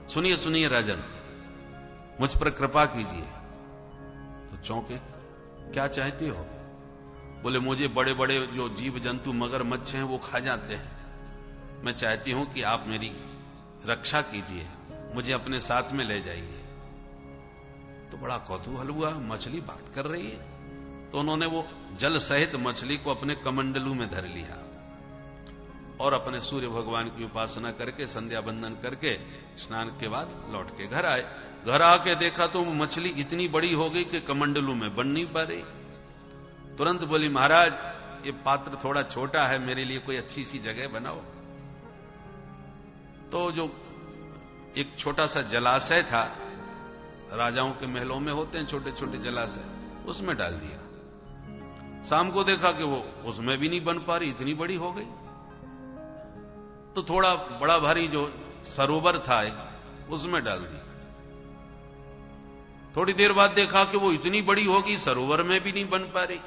सुनिए सुनिए राजन, मुझ पर कृपा कीजिए। तो चौंके, क्या चाहते हो? बोले, मुझे बड़े बड़े जो जीव जंतु मगरमच्छ हैं वो खा जाते हैं, मैं चाहती हूं कि आप मेरी रक्षा कीजिए, मुझे अपने साथ में ले जाइए। तो बड़ा कौतूहल हुआ, मछली बात कर रही है। तो उन्होंने वो जल सहित मछली को अपने कमंडलू में धर लिया और अपने सूर्य भगवान की उपासना करके संध्या बंदन करके स्नान के बाद लौट के घर आए। घर आके देखा तो वो मछली इतनी बड़ी हो गई कि कमंडलू में बन नहीं पा रही। तुरंत बोली, महाराज ये पात्र थोड़ा छोटा है, मेरे लिए कोई अच्छी सी जगह बनाओ। तो जो एक छोटा सा जलाशय था, राजाओं के महलों में होते हैं छोटे छोटे जलाशय, उसमें डाल दिया। शाम को देखा कि वो उसमें भी नहीं बन पा रही, इतनी बड़ी हो गई। तो थोड़ा बड़ा भारी जो सरोवर था उसमें डाल दी। थोड़ी देर बाद देखा कि वो इतनी बड़ी होगी, सरोवर में भी नहीं बन पा रही।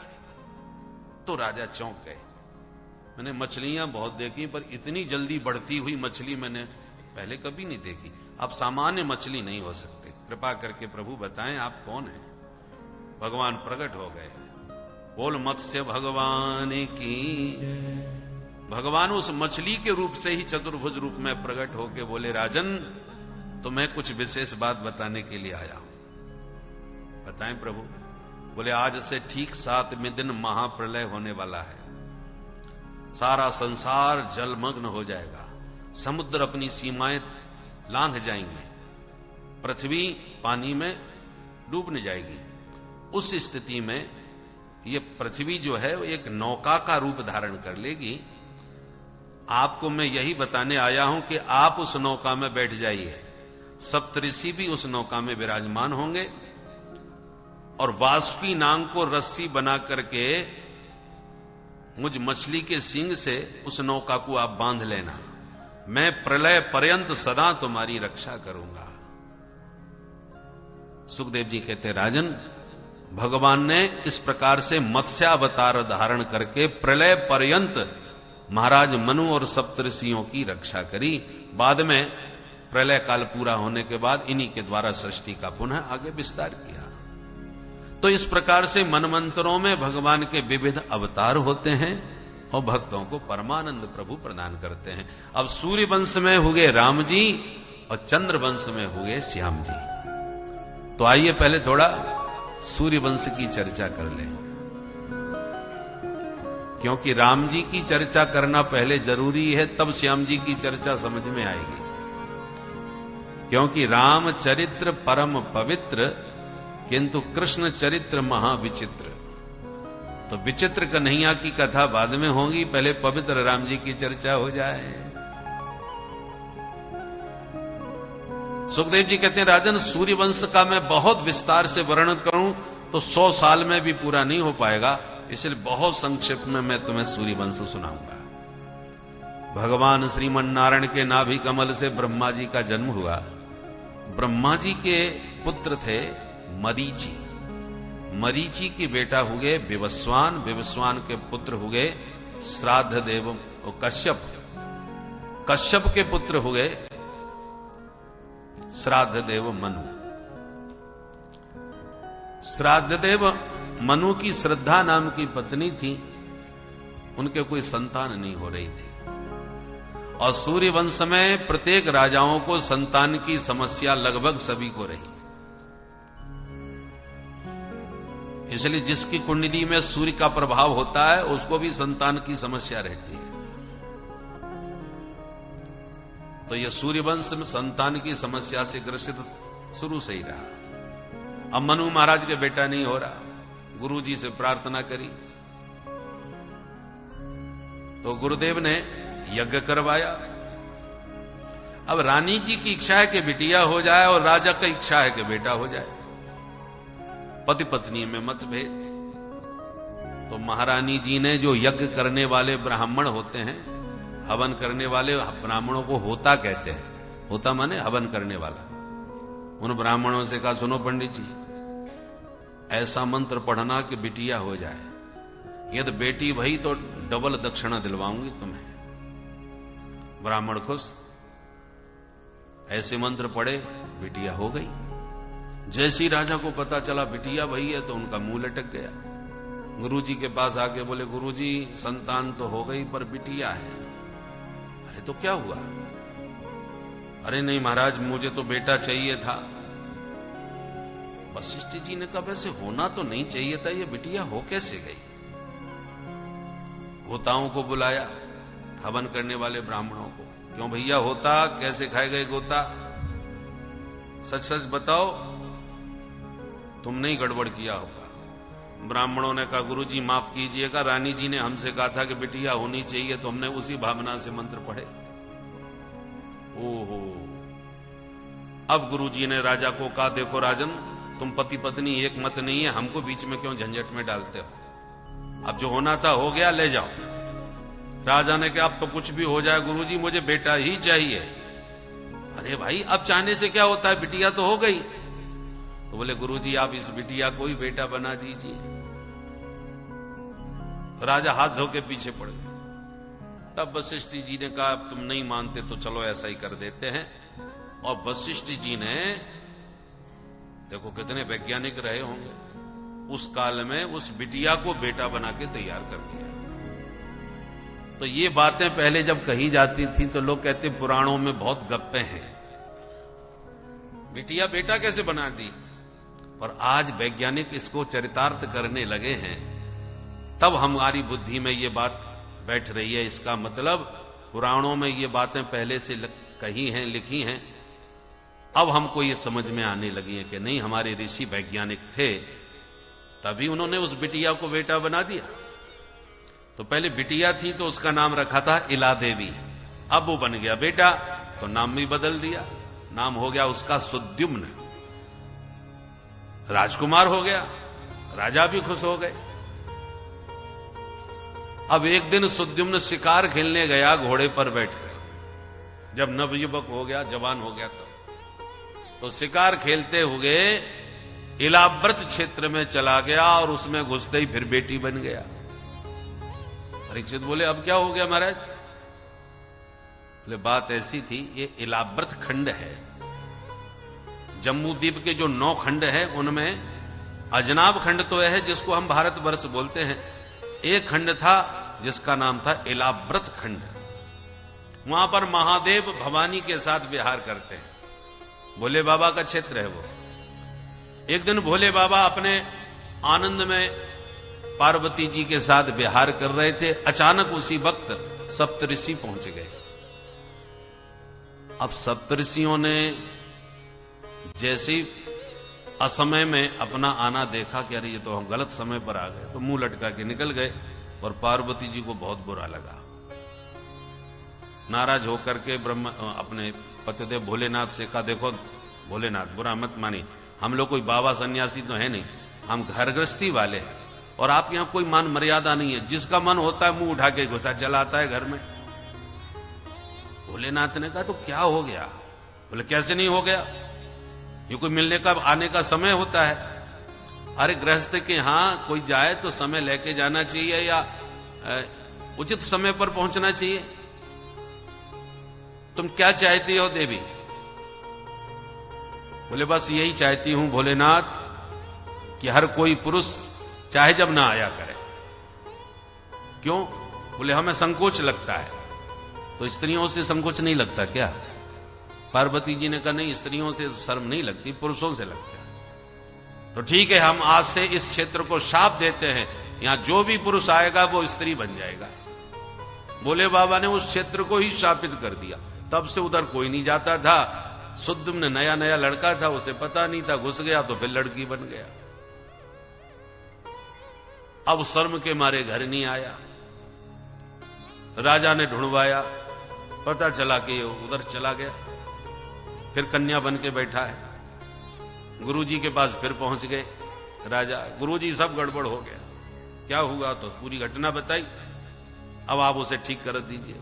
तो राजा चौंक गए, मैंने मछलियां बहुत देखी पर इतनी जल्दी बढ़ती हुई मछली मैंने पहले कभी नहीं देखी। आप सामान्य मछली नहीं हो सकते, कृपा करके प्रभु बताएं आप कौन हैं। भगवान प्रकट हो गए। बोल मत्स्य भगवान की। भगवान उस मछली के रूप से ही चतुर्भुज रूप में प्रकट होके बोले, राजन तुम्हें कुछ विशेष बात बताने के लिए आया हूं। बताएं प्रभु। बोले, आज से ठीक 7वें दिन महाप्रलय होने वाला है। सारा संसार जलमग्न हो जाएगा, समुद्र अपनी सीमाएं लांघ जाएंगे, पृथ्वी पानी में डूबने जाएगी। उस स्थिति में ये पृथ्वी जो है वो एक नौका का रूप धारण कर लेगी। आपको मैं यही बताने आया हूं कि आप उस नौका में बैठ जाइए, सप्तऋषि भी उस नौका में विराजमान होंगे और वासुकी नाग को रस्सी बना करके मुझ मछली के सींग से उस नौका को आप बांध लेना, मैं प्रलय पर्यंत सदा तुम्हारी रक्षा करूंगा। सुखदेव जी कहते, राजन, भगवान ने इस प्रकार से मत्स्यावतार धारण करके प्रलय पर्यंत महाराज मनु और सप्तऋषियों की रक्षा करी। बाद में प्रलय काल पूरा होने के बाद इन्हीं के द्वारा सृष्टि का पुनः आगे विस्तार किया। तो इस प्रकार से मनमंत्रों में भगवान के विविध अवतार होते हैं और भक्तों को परमानंद प्रभु प्रदान करते हैं। अब सूर्य वंश में हुए राम जी और चंद्र वंश में हुए श्याम जी। तो आइए पहले थोड़ा सूर्य वंश की चर्चा कर लें, क्योंकि राम जी की चर्चा करना पहले जरूरी है, तब श्याम जी की चर्चा समझ में आएगी। क्योंकि राम चरित्र परम पवित्र, किंतु कृष्ण चरित्र महाविचित्र। तो विचित्र कन्हैया की कथा बाद में होगी, पहले पवित्र राम जी की चर्चा हो जाए। सुखदेव जी कहते हैं, राजन, सूर्यवंश का मैं बहुत विस्तार से वर्णन करूं तो 100 साल में भी पूरा नहीं हो पाएगा, इसलिए बहुत संक्षिप्त में मैं तुम्हें सूर्यवंश सुनाऊंगा। भगवान श्रीमन नारायण के नाभि कमल से ब्रह्मा जी का जन्म हुआ। ब्रह्मा जी के पुत्र थे मरीचि, मरीचि के बेटा हुए विवस्वान, विवस्वान के पुत्र हुए श्राद्ध देव और कश्यप, कश्यप के पुत्र हुए श्राद्ध देव मनु। श्राद्ध देव मनु की श्रद्धा नाम की पत्नी थी, उनके कोई संतान नहीं हो रही थी। और सूर्य वंश में प्रत्येक राजाओं को संतान की समस्या लगभग सभी को रही। इसलिए जिसकी कुंडली में सूर्य का प्रभाव होता है उसको भी संतान की समस्या रहती है। तो यह सूर्यवंश में संतान की समस्या से ग्रसित शुरू से ही रहा। अब मनु महाराज के बेटा नहीं हो रहा, गुरु जी से प्रार्थना करी तो गुरुदेव ने यज्ञ करवाया। अब रानी जी की इच्छा है कि बिटिया हो जाए और राजा की इच्छा है कि बेटा हो जाए, पति पत्नी में मतभेद। तो महारानी जी ने, जो यज्ञ करने वाले ब्राह्मण होते हैं, हवन करने वाले ब्राह्मणों को होता कहते हैं, होता माने हवन करने वाला, उन ब्राह्मणों से कहा, सुनो पंडित जी, ऐसा मंत्र पढ़ना कि बिटिया हो जाए, यदि बेटी भई तो डबल दक्षिणा दिलवाऊंगी तुम्हें। ब्राह्मण खुश, ऐसे मंत्र पढ़े, बिटिया हो गई। जैसे ही राजा को पता चला बिटिया भई है तो उनका मुंह लटक गया। गुरुजी के पास आके बोले, गुरुजी, संतान तो हो गई पर बिटिया है। अरे तो क्या हुआ? अरे नहीं महाराज, मुझे तो बेटा चाहिए था। वशिष्ठ जी ने कहा, वैसे होना तो नहीं चाहिए था, ये बिटिया हो कैसे गई? होताओं को बुलाया, हवन करने वाले ब्राह्मणों को। क्यों भैया, होता कैसे खाए गए गोता? सच सच बताओ, तुमने ही गड़बड़ किया होगा। ब्राह्मणों ने कहा, गुरुजी माफ कीजिएगा, रानी जी ने हमसे कहा था कि बिटिया होनी चाहिए, तो हमने उसी भावना से मंत्र पढ़े। ओहो। अब गुरुजी ने राजा को कहा, देखो राजन, तुम पति पत्नी एक मत नहीं है, हमको बीच में क्यों झंझट में डालते हो? अब जो होना था हो गया, ले जाओ। राजा ने कहा, अब तो कुछ भी हो जाए गुरुजी, मुझे बेटा ही चाहिए। अरे भाई, अब चाहने से क्या होता है, बिटिया तो हो गई। तो बोले, गुरुजी आप इस बिटिया को ही बेटा बना दीजिए। राजा हाथ धो के पीछे पड़ गए। तब वशिष्ठ जी ने कहा, अब तुम नहीं मानते तो चलो ऐसा ही कर देते हैं। और वशिष्ठ जी ने, देखो कितने वैज्ञानिक रहे होंगे, उस काल में उस बिटिया को बेटा बना के तैयार कर दिया। तो ये बातें पहले जब कही जाती थी तो लोग कहते पुराणों में बहुत गप्पे हैं, बिटिया बेटा कैसे बना दी। और आज वैज्ञानिक इसको चरितार्थ करने लगे हैं, तब हमारी बुद्धि में ये बात बैठ रही है। इसका मतलब पुराणों में ये बातें पहले से कही हैं, लिखी हैं, अब हमको ये समझ में आने लगी है कि नहीं, हमारे ऋषि वैज्ञानिक थे, तभी उन्होंने उस बिटिया को बेटा बना दिया। तो पहले बिटिया थी तो उसका नाम रखा था इला देवी, अब वो बन गया बेटा तो नाम भी बदल दिया, नाम हो गया उसका सुद्युम्न, राजकुमार हो गया, राजा भी खुश हो गए। अब एक दिन सुद्युम्न शिकार खेलने गया घोड़े पर बैठकर, जब नवयुवक हो गया, जवान हो गया, तो शिकार खेलते हुए इलाव्रत क्षेत्र में चला गया और उसमें घुसते ही फिर बेटी बन गया। परीक्षित बोले अब क्या हो गया महाराज? बोले बात ऐसी थी, ये इलाव्रत खंड है, जम्मू द्वीप के जो 9 खंड है उनमें अजनाब खंड तो है जिसको हम भारतवर्ष बोलते हैं, एक खंड था जिसका नाम था इलाव्रत खंड। वहां पर महादेव भवानी के साथ विहार करते हैं, भोले बाबा का क्षेत्र है वो। एक दिन भोले बाबा अपने आनंद में पार्वती जी के साथ विहार कर रहे थे, अचानक उसी वक्त सप्तऋषि पहुंच गए। अब सप्तऋषियों ने जैसे ही असमय में अपना आना देखा कि अरे ये तो हम गलत समय पर आ गए, तो मुंह लटका के निकल गए और पार्वती जी को बहुत बुरा लगा। नाराज होकर के ब्रह्मा अपने पतिदेव भोलेनाथ से कहा, देखो भोलेनाथ बुरा मत मानी, हम लोग कोई बाबा सन्यासी तो है नहीं, हम घर गृहस्थी वाले हैं और आप यहां कोई मान मर्यादा नहीं है, जिसका मन होता है मुंह उठा के घुसा चला आता है घर में। भोलेनाथ ने कहा तो क्या हो गया? बोले कैसे नहीं हो गया, ये कोई मिलने का आने का समय होता है। अरे गृहस्थ के यहां कोई जाए तो समय लेके जाना चाहिए या उचित समय पर पहुंचना चाहिए। तुम क्या चाहती हो देवी? बोले बस यही चाहती हूं भोलेनाथ कि हर कोई पुरुष चाहे जब ना आया करे। क्यों? बोले हमें संकोच लगता है। तो स्त्रियों से संकोच नहीं लगता क्या? पार्वती जी ने कहा नहीं, स्त्रियों से शर्म नहीं लगती, पुरुषों से लगता है। तो ठीक है, हम आज से इस क्षेत्र को शाप देते हैं, यहां जो भी पुरुष आएगा वो स्त्री बन जाएगा। भोले बाबा ने उस क्षेत्र को ही शापित कर दिया। तब से उधर कोई नहीं जाता था। सुद्युम्न नया नया लड़का था, उसे पता नहीं था, घुस गया तो फिर लड़की बन गया। अब शर्म के मारे घर नहीं आया। राजा ने ढूंढवाया, पता चला कि उधर चला गया, फिर कन्या बन के बैठा है। गुरुजी के पास फिर पहुंच गए राजा, गुरुजी सब गड़बड़ हो गया, क्या हुआ? तो पूरी घटना बताई, अब आप उसे ठीक कर दीजिए।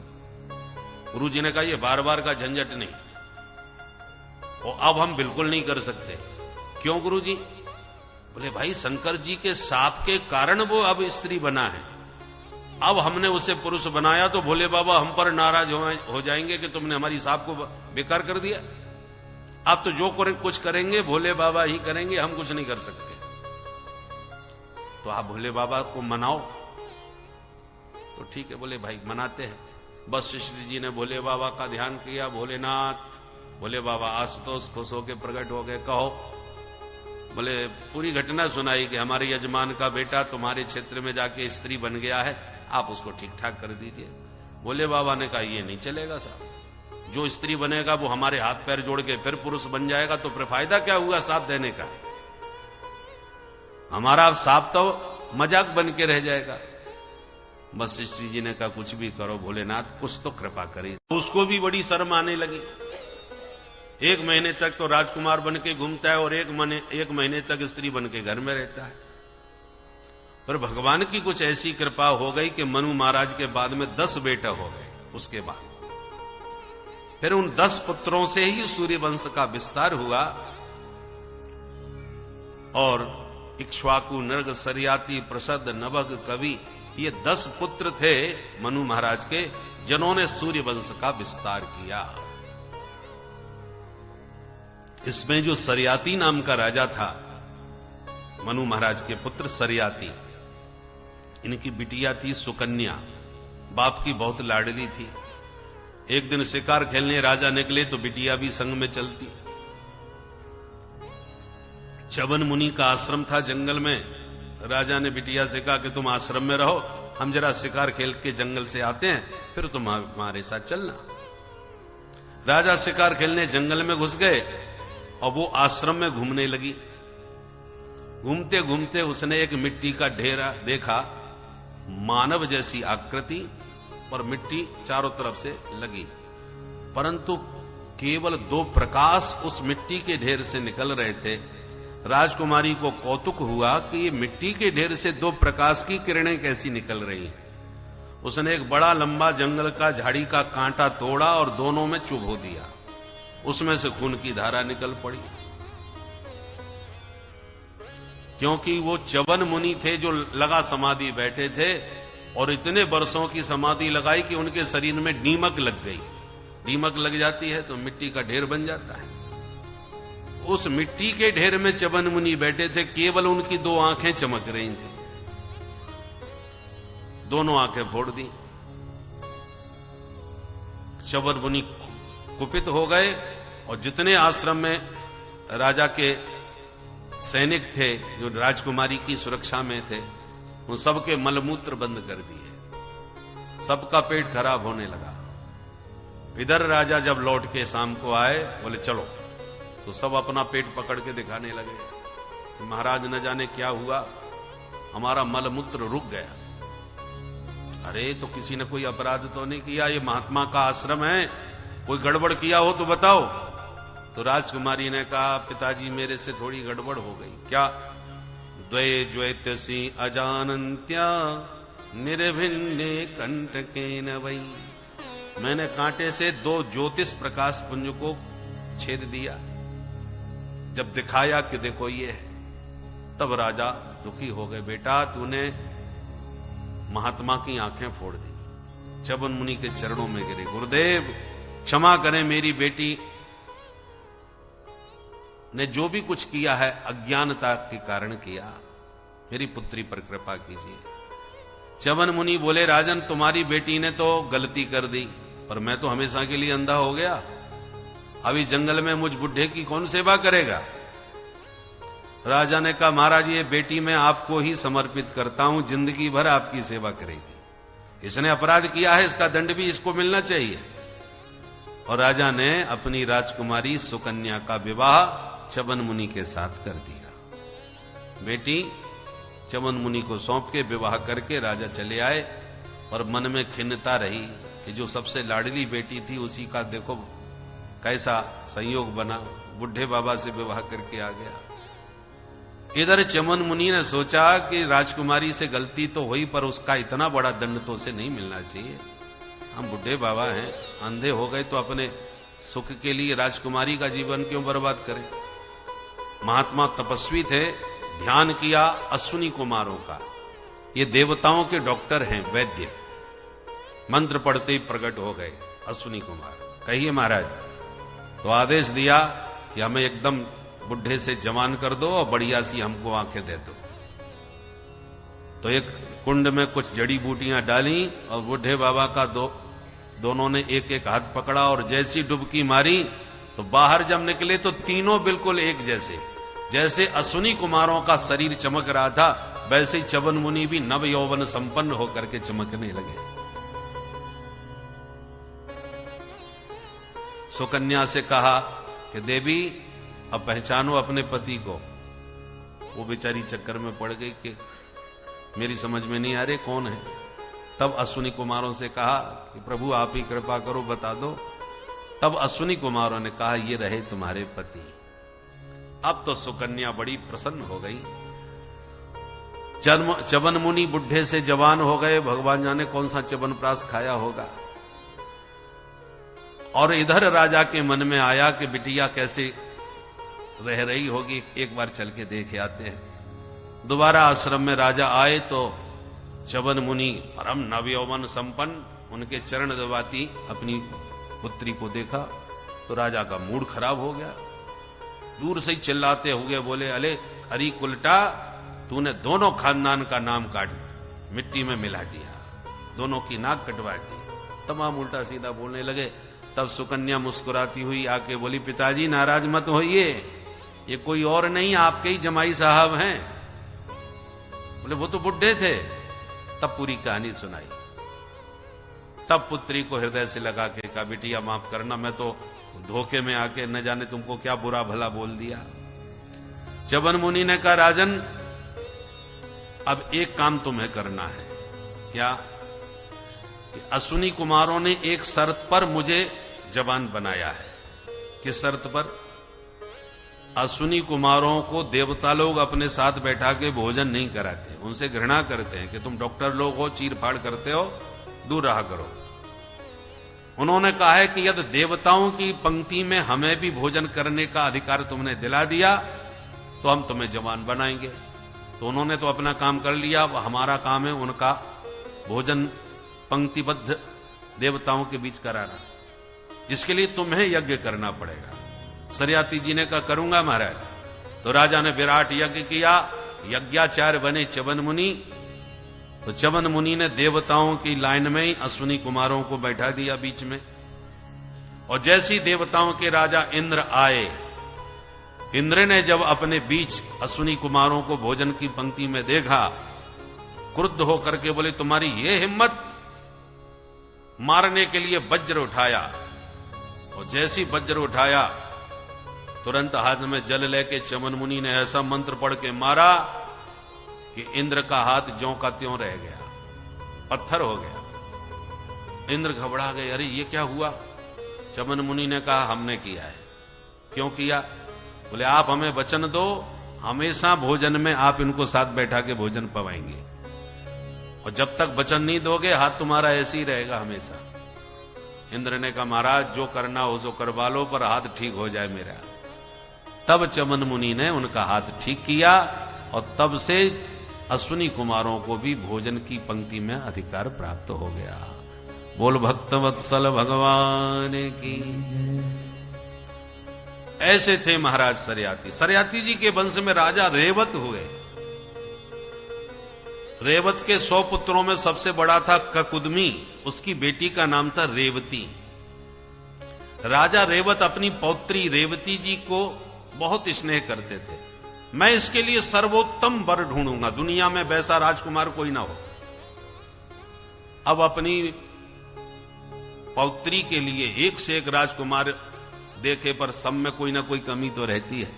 गुरुजी ने कहा ये बार बार का झंझट नहीं, और अब हम बिल्कुल नहीं कर सकते। क्यों गुरुजी? बोले भाई शंकर जी के साप के कारण वो अब स्त्री बना है, अब हमने उसे पुरुष बनाया तो भोले बाबा हम पर नाराज हो जाएंगे कि तुमने हमारी साप को बेकार कर दिया। अब तो जो कुछ करेंगे भोले बाबा ही करेंगे, हम कुछ नहीं कर सकते। तो आप भोले बाबा को मनाओ। तो ठीक है, बोले भाई मनाते हैं। वशिष्ठ जी ने भोले बाबा का ध्यान किया, भोलेनाथ। भोले बाबा आशुतोष खुश होकर प्रकट हो गए। कहो। बोले पूरी घटना सुनाई कि हमारे यजमान का बेटा तुम्हारे क्षेत्र में जाके स्त्री बन गया है, आप उसको ठीक ठाक कर दीजिए। भोले बाबा ने कहा ये नहीं चलेगा साहब, जो स्त्री बनेगा वो हमारे हाथ पैर जोड़ के फिर पुरुष बन जाएगा, तो फिर फायदा क्या हुआ साथ देने का? हमारा साफ तो मजाक बन के रह जाएगा। वशिष्ठ जी ने कहा कुछ भी करो भोलेनाथ, कुछ तो कृपा करिए। उसको भी बड़ी शर्म आने लगी। 1 महीने तक तो राजकुमार बन के घूमता है और 1 महीने तक स्त्री बन के घर में रहता है। पर भगवान की कुछ ऐसी कृपा हो गई कि मनु महाराज के बाद में 10 बेटा हो गए। उसके बाद फिर उन 10 पुत्रों से ही सूर्य वंश का विस्तार हुआ और इक्ष्वाकु, नृग, सरियाती, प्रसद, नभग, कवि, ये 10 पुत्र थे मनु महाराज के, जिन्होंने सूर्य वंश का विस्तार किया। इसमें जो सरियाती नाम का राजा था, मनु महाराज के पुत्र सरियाती, इनकी बिटिया थी सुकन्या, बाप की बहुत लाडली थी। एक दिन शिकार खेलने राजा निकले तो बिटिया भी संग में चलती। च्यवन मुनि का आश्रम था जंगल में। राजा ने बिटिया से कहा कि तुम आश्रम में रहो, हम जरा शिकार खेल के जंगल से आते हैं, फिर तुम हमारे साथ चलना। राजा शिकार खेलने जंगल में घुस गए और वो आश्रम में घूमने लगी। घूमते घूमते उसने एक मिट्टी का ढेरा देखा, मानव जैसी आकृति, पर मिट्टी चारों तरफ से लगी, परंतु केवल 2 प्रकाश उस मिट्टी के ढेर से निकल रहे थे। राजकुमारी को कौतुक हुआ कि ये मिट्टी के ढेर से 2 प्रकाश की किरणें कैसी निकल रही हैं। उसने एक बड़ा लंबा जंगल का झाड़ी का कांटा तोड़ा और दोनों में चुभो दिया, उसमें से खून की धारा निकल पड़ी। क्योंकि वो च्यवन मुनि थे जो लगा समाधि बैठे थे, और इतने वर्षों की समाधि लगाई कि उनके शरीर में नीमक लग गई। नीमक लग जाती है तो मिट्टी का ढेर बन जाता है। उस मिट्टी के ढेर में च्यवन मुनि बैठे थे, केवल उनकी 2 आंखें चमक रही थी। दोनों आंखें फोड़ दी। च्यवन मुनि कुपित हो गए और जितने आश्रम में राजा के सैनिक थे जो राजकुमारी की सुरक्षा में थे, उन सबके मलमूत्र बंद कर दिए। सबका पेट खराब होने लगा। इधर राजा जब लौट के शाम को आए, बोले चलो, तो सब अपना पेट पकड़ के दिखाने लगे कि महाराज न जाने क्या हुआ, हमारा मलमूत्र रुक गया। अरे तो किसी ने कोई अपराध तो नहीं किया, ये महात्मा का आश्रम है, कोई गड़बड़ किया हो तो बताओ। तो राजकुमारी ने कहा, पिताजी मेरे से थोड़ी गड़बड़ हो गई। क्या? द्वै ज्वैत्यसि अजानन्त्या निर्भिन्ने कंटकेन वै। मैंने कांटे से 2 ज्योतिष प्रकाश पुंज को छेद दिया। जब दिखाया कि देखो ये है, तब राजा दुखी हो गए। बेटा तूने महात्मा की आंखें फोड़ दी। च्यवन मुनि के चरणों में गिरे, गुरुदेव क्षमा करें, मेरी बेटी ने जो भी कुछ किया है अज्ञानता के कारण किया, मेरी पुत्री पर कृपा कीजिए। च्यवन मुनि बोले, राजन तुम्हारी बेटी ने तो गलती कर दी, पर मैं तो हमेशा के लिए अंधा हो गया। अभी जंगल में मुझ बुढ़े की कौन सेवा करेगा? राजा ने कहा, महाराज ये बेटी मैं आपको ही समर्पित करता हूं, जिंदगी भर आपकी सेवा करेगी। इसने अपराध किया है, इसका दंड भी इसको मिलना चाहिए। और राजा ने अपनी राजकुमारी सुकन्या का विवाह च्यवन मुनि के साथ कर दिया। बेटी च्यवन मुनि को सौंप के विवाह करके राजा चले आए, और मन में खिन्नता रही कि जो सबसे लाडली बेटी थी उसी का देखो कैसा संयोग बना, बुढ़े बाबा से विवाह करके आ गया। इधर च्यवन मुनि ने सोचा कि राजकुमारी से गलती तो हुई, पर उसका इतना बड़ा दंड तो उसे नहीं मिलना चाहिए। हम बुढ़े बाबा हैं, अंधे हो गए तो अपने सुख के लिए राजकुमारी का जीवन क्यों बर्बाद करें। महात्मा तपस्वी थे, ध्यान किया अश्विनी कुमारों का। ये देवताओं के डॉक्टर हैं, वैद्य। मंत्र पढ़ते ही प्रकट हो गए अश्विनी कुमार। कहिए महाराज। तो आदेश दिया कि हमें एकदम बुढ़े से जवान कर दो और बढ़िया सी हमको आंखें दे दो। तो एक कुंड में कुछ जड़ी बूटियां डाली और बुढ़े बाबा का दोनों ने एक एक हाथ पकड़ा, और जैसी डुबकी मारी तो बाहर जब निकले तो तीनों बिल्कुल एक जैसे। जैसे अश्विनी कुमारों का शरीर चमक रहा था, वैसे ही च्यवन मुनि भी नव यौवन संपन्न होकर के चमकने लगे। सुकन्या से कहा कि देवी अब पहचानो अपने पति को। वो बेचारी चक्कर में पड़ गई कि मेरी समझ में नहीं आ रही कौन है। तब अश्विनी कुमारों से कहा कि प्रभु आप ही कृपा करो, बता दो। तब अश्विनी कुमारों ने कहा, ये रहे तुम्हारे पति। अब तो सुकन्या बड़ी प्रसन्न हो गई। च्यवन मुनि बुढ़े से जवान हो गए, भगवान जाने कौन सा च्यवनप्राश खाया होगा। और इधर राजा के मन में आया कि बिटिया कैसे रह रही होगी, एक बार चल के देख आते हैं। दोबारा आश्रम में राजा आए तो च्यवन मुनि परम नवयौवन संपन्न उनके चरण दबाती अपनी पुत्री को देखा तो राजा का मूड खराब हो गया। दूर से ही चिल्लाते हुए बोले, अले हरी कुलटा, तूने दोनों खानदान का नाम काट मिट्टी में मिला दिया, दोनों की नाक कटवा दी। तमाम उल्टा सीधा बोलने लगे। तब सुकन्या मुस्कुराती हुई आके बोली, पिताजी नाराज मत होइए, ये कोई और नहीं आपके ही जमाई साहब हैं। बोले वो तो बुढ़े थे, तब पूरी कहानी सुनाई। तब पुत्री को हृदय से लगा के कहा, बिटिया माफ करना, मैं तो धोखे में आके न जाने तुमको क्या बुरा भला बोल दिया। च्यवन मुनि ने कहा, राजन अब एक काम तुम्हें करना है। क्या? कि अश्विनी कुमारों ने एक शर्त पर मुझे जवान बनाया है। किस शर्त पर? अश्विनी कुमारों को देवता लोग अपने साथ बैठा के भोजन नहीं कराते, उनसे घृणा करते हैं कि तुम डॉक्टर लोग हो, चीर फाड़ करते हो, दूर रहा करो। उन्होंने कहा है कि यदि देवताओं की पंक्ति में हमें भी भोजन करने का अधिकार तुमने दिला दिया तो हम तुम्हें जवान बनाएंगे। तो उन्होंने तो अपना काम कर लिया, अब हमारा काम है उनका भोजन पंक्तिबद्ध देवताओं के बीच कराना। इसके लिए तुम्हें यज्ञ करना पड़ेगा। सरियाती जी ने कहा, करूंगा महाराज। तो राजा ने विराट यज्ञ किया, यज्ञाचार्य बने च्यवन मुनि। तो च्यवन मुनि ने देवताओं की लाइन में ही अश्विनी कुमारों को बैठा दिया बीच में। और जैसी देवताओं के राजा इंद्र आए, इंद्र ने जब अपने बीच अश्विनी कुमारों को भोजन की पंक्ति में देखा, क्रुद्ध होकर के बोले, तुम्हारी ये हिम्मत! मारने के लिए वज्र उठाया। और जैसी वज्र उठाया, तुरंत हाथ में जल लेके च्यवन मुनि ने ऐसा मंत्र पढ़ के मारा कि इंद्र का हाथ ज्यों का त्यों रह गया, पत्थर हो गया। इंद्र घबरा गए, अरे ये क्या हुआ? च्यवन मुनि ने कहा, हमने किया है। क्यों किया? बोले, आप हमें वचन दो, हमेशा भोजन में आप इनको साथ बैठा के भोजन पवाएंगे, और जब तक वचन नहीं दोगे हाथ तुम्हारा ऐसे ही रहेगा हमेशा। इंद्र ने कहा, महाराज जो करना हो सो करवा लो, पर हाथ ठीक हो जाए मेरा। तब च्यवन मुनि ने उनका हाथ ठीक किया, और तब से अश्विनी कुमारों को भी भोजन की पंक्ति में अधिकार प्राप्त हो गया। बोल भक्त वत्सल भगवान की। ऐसे थे महाराज सरियाती। सरियाती जी के वंश में राजा रेवत हुए। रेवत के 100 पुत्रों में सबसे बड़ा था ककुदमी, उसकी बेटी का नाम था रेवती। राजा रेवत अपनी पौत्री रेवती जी को बहुत स्नेह करते थे। मैं इसके लिए सर्वोत्तम वर ढूंढूंगा, दुनिया में वैसा राजकुमार कोई ना हो। अब अपनी पौत्री के लिए एक से एक राजकुमार देखे, पर सब में कोई ना कोई कमी तो रहती है,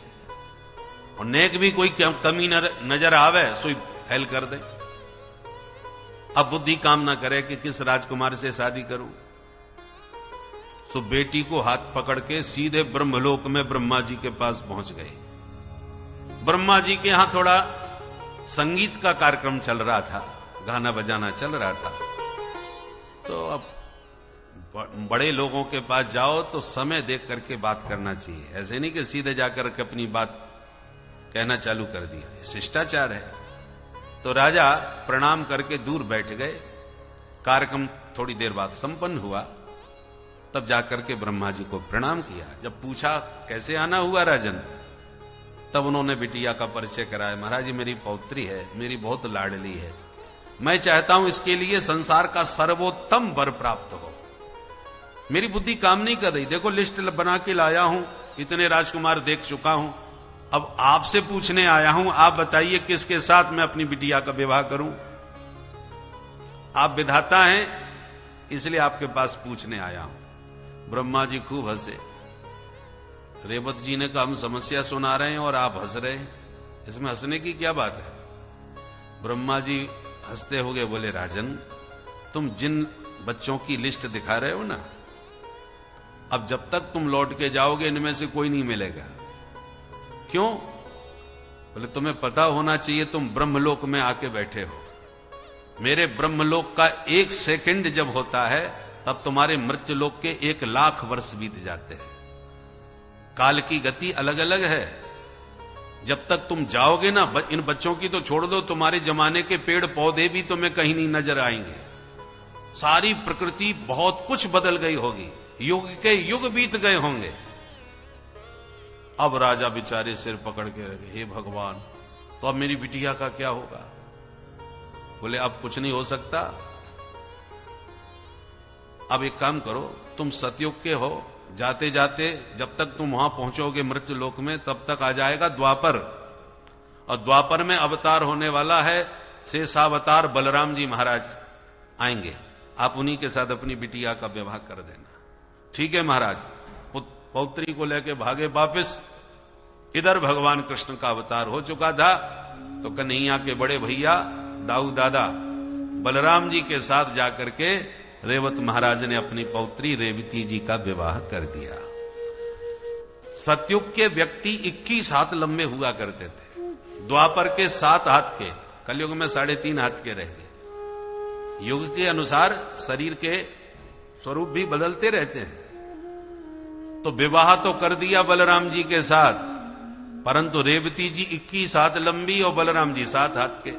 और नेक भी कोई कमी नजर आवे सो फैल कर दे। अब बुद्धि काम ना करे कि किस राजकुमार से शादी करूं, तो बेटी को हाथ पकड़ के सीधे ब्रह्मलोक में ब्रह्मा जी के पास पहुंच गए। ब्रह्मा जी के यहां थोड़ा संगीत का कार्यक्रम चल रहा था, गाना बजाना चल रहा था। तो अब बड़े लोगों के पास जाओ तो समय देख करके बात करना चाहिए, ऐसे नहीं कि सीधे जाकर के अपनी बात कहना चालू कर दिया, शिष्टाचार है। तो राजा प्रणाम करके दूर बैठ गए। कार्यक्रम थोड़ी देर बाद संपन्न हुआ, तब जाकर के ब्रह्मा जी को प्रणाम किया। जब पूछा कैसे आना हुआ राजन, तब उन्होंने बिटिया का परिचय कराया। महाराज जी मेरी पौत्री है, मेरी बहुत लाडली है, मैं चाहता हूं इसके लिए संसार का सर्वोत्तम वर प्राप्त हो। मेरी बुद्धि काम नहीं कर रही, देखो लिस्ट बना के लाया हूं, इतने राजकुमार देख चुका हूं, अब आपसे पूछने आया हूं, आप बताइए किसके साथ मैं अपनी बिटिया का विवाह करूं। आप विधाता हैं, इसलिए आपके पास पूछने आया हूं। ब्रह्मा जी खूब हंसे। रेवत जी ने कहा, हम समस्या सुना रहे हैं और आप हंस रहे हैं, इसमें हंसने की क्या बात है। ब्रह्मा जी हंसते हुए बोले, राजन तुम जिन बच्चों की लिस्ट दिखा रहे हो ना, अब जब तक तुम लौट के जाओगे इनमें से कोई नहीं मिलेगा। क्यों? बोले तुम्हें पता होना चाहिए, तुम ब्रह्मलोक में आके बैठे हो। मेरे ब्रह्मलोक का 1 सेकंड जब होता है तब तुम्हारे मृत्युलोक के 1 लाख वर्ष बीत जाते हैं। काल की गति अलग अलग है। जब तक तुम जाओगे ना, इन बच्चों की तो छोड़ दो, तुम्हारे जमाने के पेड़ पौधे भी तुम्हें कहीं नहीं नजर आएंगे। सारी प्रकृति बहुत कुछ बदल गई होगी, युग के युग बीत गए होंगे। अब राजा बेचारे सिर पकड़ के रहे, हे भगवान तो अब मेरी बिटिया का क्या होगा। बोले अब कुछ नहीं हो सकता, अब एक काम करो, तुम सतयुग के हो, जाते जाते जब तक तुम वहां पहुंचोगे मृत्युलोक में तब तक आ जाएगा द्वापर, और द्वापर में अवतार होने वाला है शेषावतार बलराम जी महाराज आएंगे, आप उन्हीं के साथ अपनी बिटिया का विवाह कर देना। ठीक है महाराज। पौत्री को लेके भागे वापिस। इधर भगवान कृष्ण का अवतार हो चुका था, तो कन्हैया के बड़े भैया दाऊ दादा बलराम जी के साथ जाकर के रेवत महाराज ने अपनी पौत्री रेवती जी का विवाह कर दिया। सतयुग के व्यक्ति 21 हाथ लंबे हुआ करते थे, द्वापर के 7 हाथ के, कलयुग में 3.5 हाथ के रह गए। युग के अनुसार शरीर के स्वरूप भी बदलते रहते हैं। तो विवाह तो कर दिया बलराम जी के साथ, परंतु रेवती जी 21 हाथ लंबी और बलराम जी 7 हाथ के।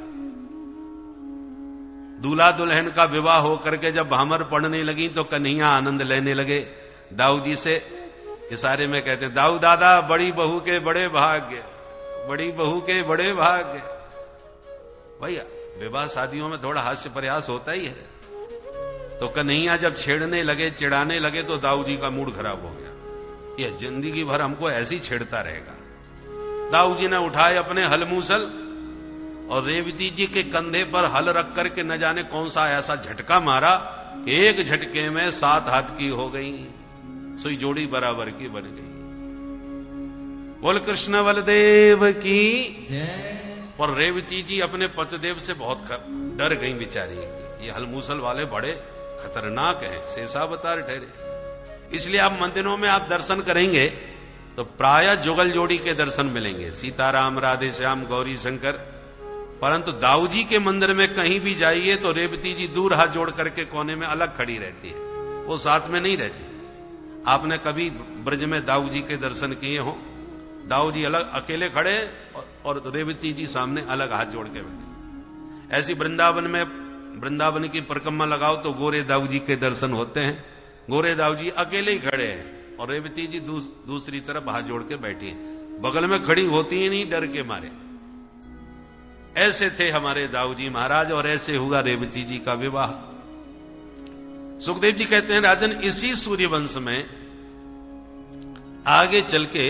दूल्हा दुल्हन का विवाह होकर के जब भामर पड़ने लगी तो कन्हैया आनंद लेने लगे। दाऊ जी से इशारे में कहते हैं, दाऊ दादा बड़ी बहू के बड़े भाग्य, बड़ी बहू के बड़े भाग्य। भैया विवाह शादियों में थोड़ा हास्य प्रयास होता ही है। तो कन्हैया जब छेड़ने लगे, चिढ़ाने लगे, तो दाऊ जी का मूड खराब हो गया। यह जिंदगी भर हमको ऐसे ही छेड़ता रहेगा। दाऊ जी ने उठाए अपने हल मूसल और रेवती जी के कंधे पर हल रख करके न जाने कौन सा ऐसा झटका मारा कि एक झटके में 7 हाथ की हो गई, सुई जोड़ी बराबर की बन गई। बोल कृष्ण बलदेव की जय। और रेवती जी अपने पतिदेव से बहुत डर गई बेचारी। ये हलमूसल वाले बड़े खतरनाक हैं, शेषावतार ठहरे। इसलिए आप मंदिरों में आप दर्शन करेंगे तो प्रायः जुगल जोड़ी के दर्शन मिलेंगे, सीताराम, राधे श्याम, गौरी शंकर। परंतु दाऊ जी के मंदिर में कहीं भी जाइए तो रेवती जी दूर हाथ जोड़ करके कोने में अलग खड़ी रहती है, वो साथ में नहीं रहती। आपने कभी ब्रज में दाऊ जी के दर्शन किए हो? दाऊ जी अलग अकेले खड़े और रेवती जी सामने अलग हाथ जोड़ के बैठे। ऐसी वृंदावन की परिक्रमा लगाओ तो गोरे दाऊ जी के दर्शन होते हैं। गोरे दाऊ जी अकेले ही खड़े हैं और रेवती जी दूसरी तरफ हाथ जोड़ के बैठी हैं, बगल में खड़ी होती ही नहीं डर के मारे। ऐसे थे हमारे दाऊ जी महाराज और ऐसे हुआ रेवती जी का विवाह। सुखदेव जी कहते हैं, राजन इसी सूर्यवंश में आगे चल के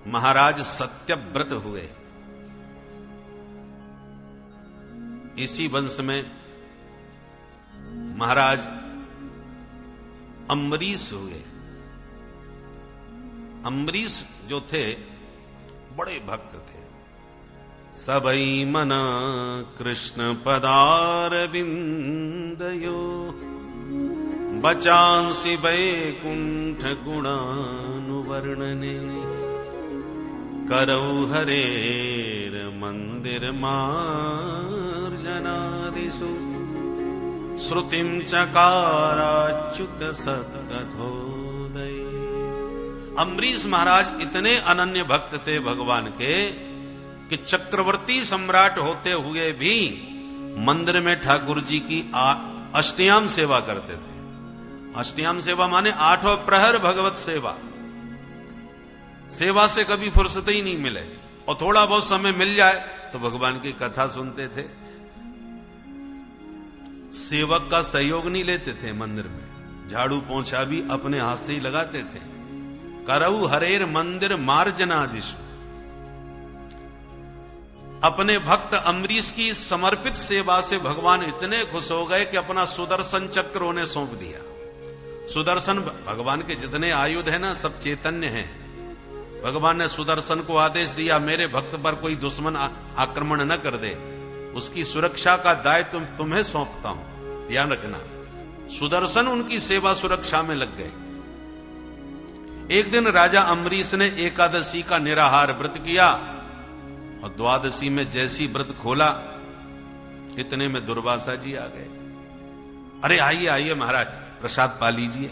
महाराज सत्यव्रत हुए। इसी वंश में महाराज अम्बरीश हुए। अम्बरीश जो थे बड़े भक्त थे। सबई मना कृष्ण पदार बिंदयो बचांसी वैकुंठ गुणानुवर्णने करौ हरेर मंदिर मार्जनादिषु श्रुतिम चकाराच्युत सद्गतोदय। अम्बरीश महाराज इतने अनन्य भक्त थे भगवान के कि चक्रवर्ती सम्राट होते हुए भी मंदिर में ठाकुर जी की अष्टयाम सेवा करते थे। अष्टयाम सेवा माने 8 प्रहर भगवत सेवा। सेवा से कभी फुर्सत ही नहीं मिले और थोड़ा बहुत समय मिल जाए तो भगवान की कथा सुनते थे। सेवक का सहयोग नहीं लेते थे मंदिर में, झाड़ू पोंछा भी अपने हाथ से ही लगाते थे। करऊ हरेर मंदिर मार्जनादिषु। अपने भक्त अम्बरीश की समर्पित सेवा से भगवान इतने खुश हो गए कि अपना सुदर्शन चक्र उन्हें सौंप दिया। सुदर्शन भगवान के जितने आयुध है ना, सब चैतन्य हैं। भगवान ने सुदर्शन को आदेश दिया, मेरे भक्त पर कोई दुश्मन आक्रमण न कर दे, उसकी सुरक्षा का दायित्व तुम्हें सौंपता हूं, ध्यान रखना। सुदर्शन उनकी सेवा सुरक्षा में लग गए। एक दिन राजा अम्बरीश ने एकादशी का निराहार व्रत किया और द्वादशी में जैसी व्रत खोला इतने में दुर्वासा जी आ गए। अरे आइए आइए महाराज, प्रसाद पा लीजिए।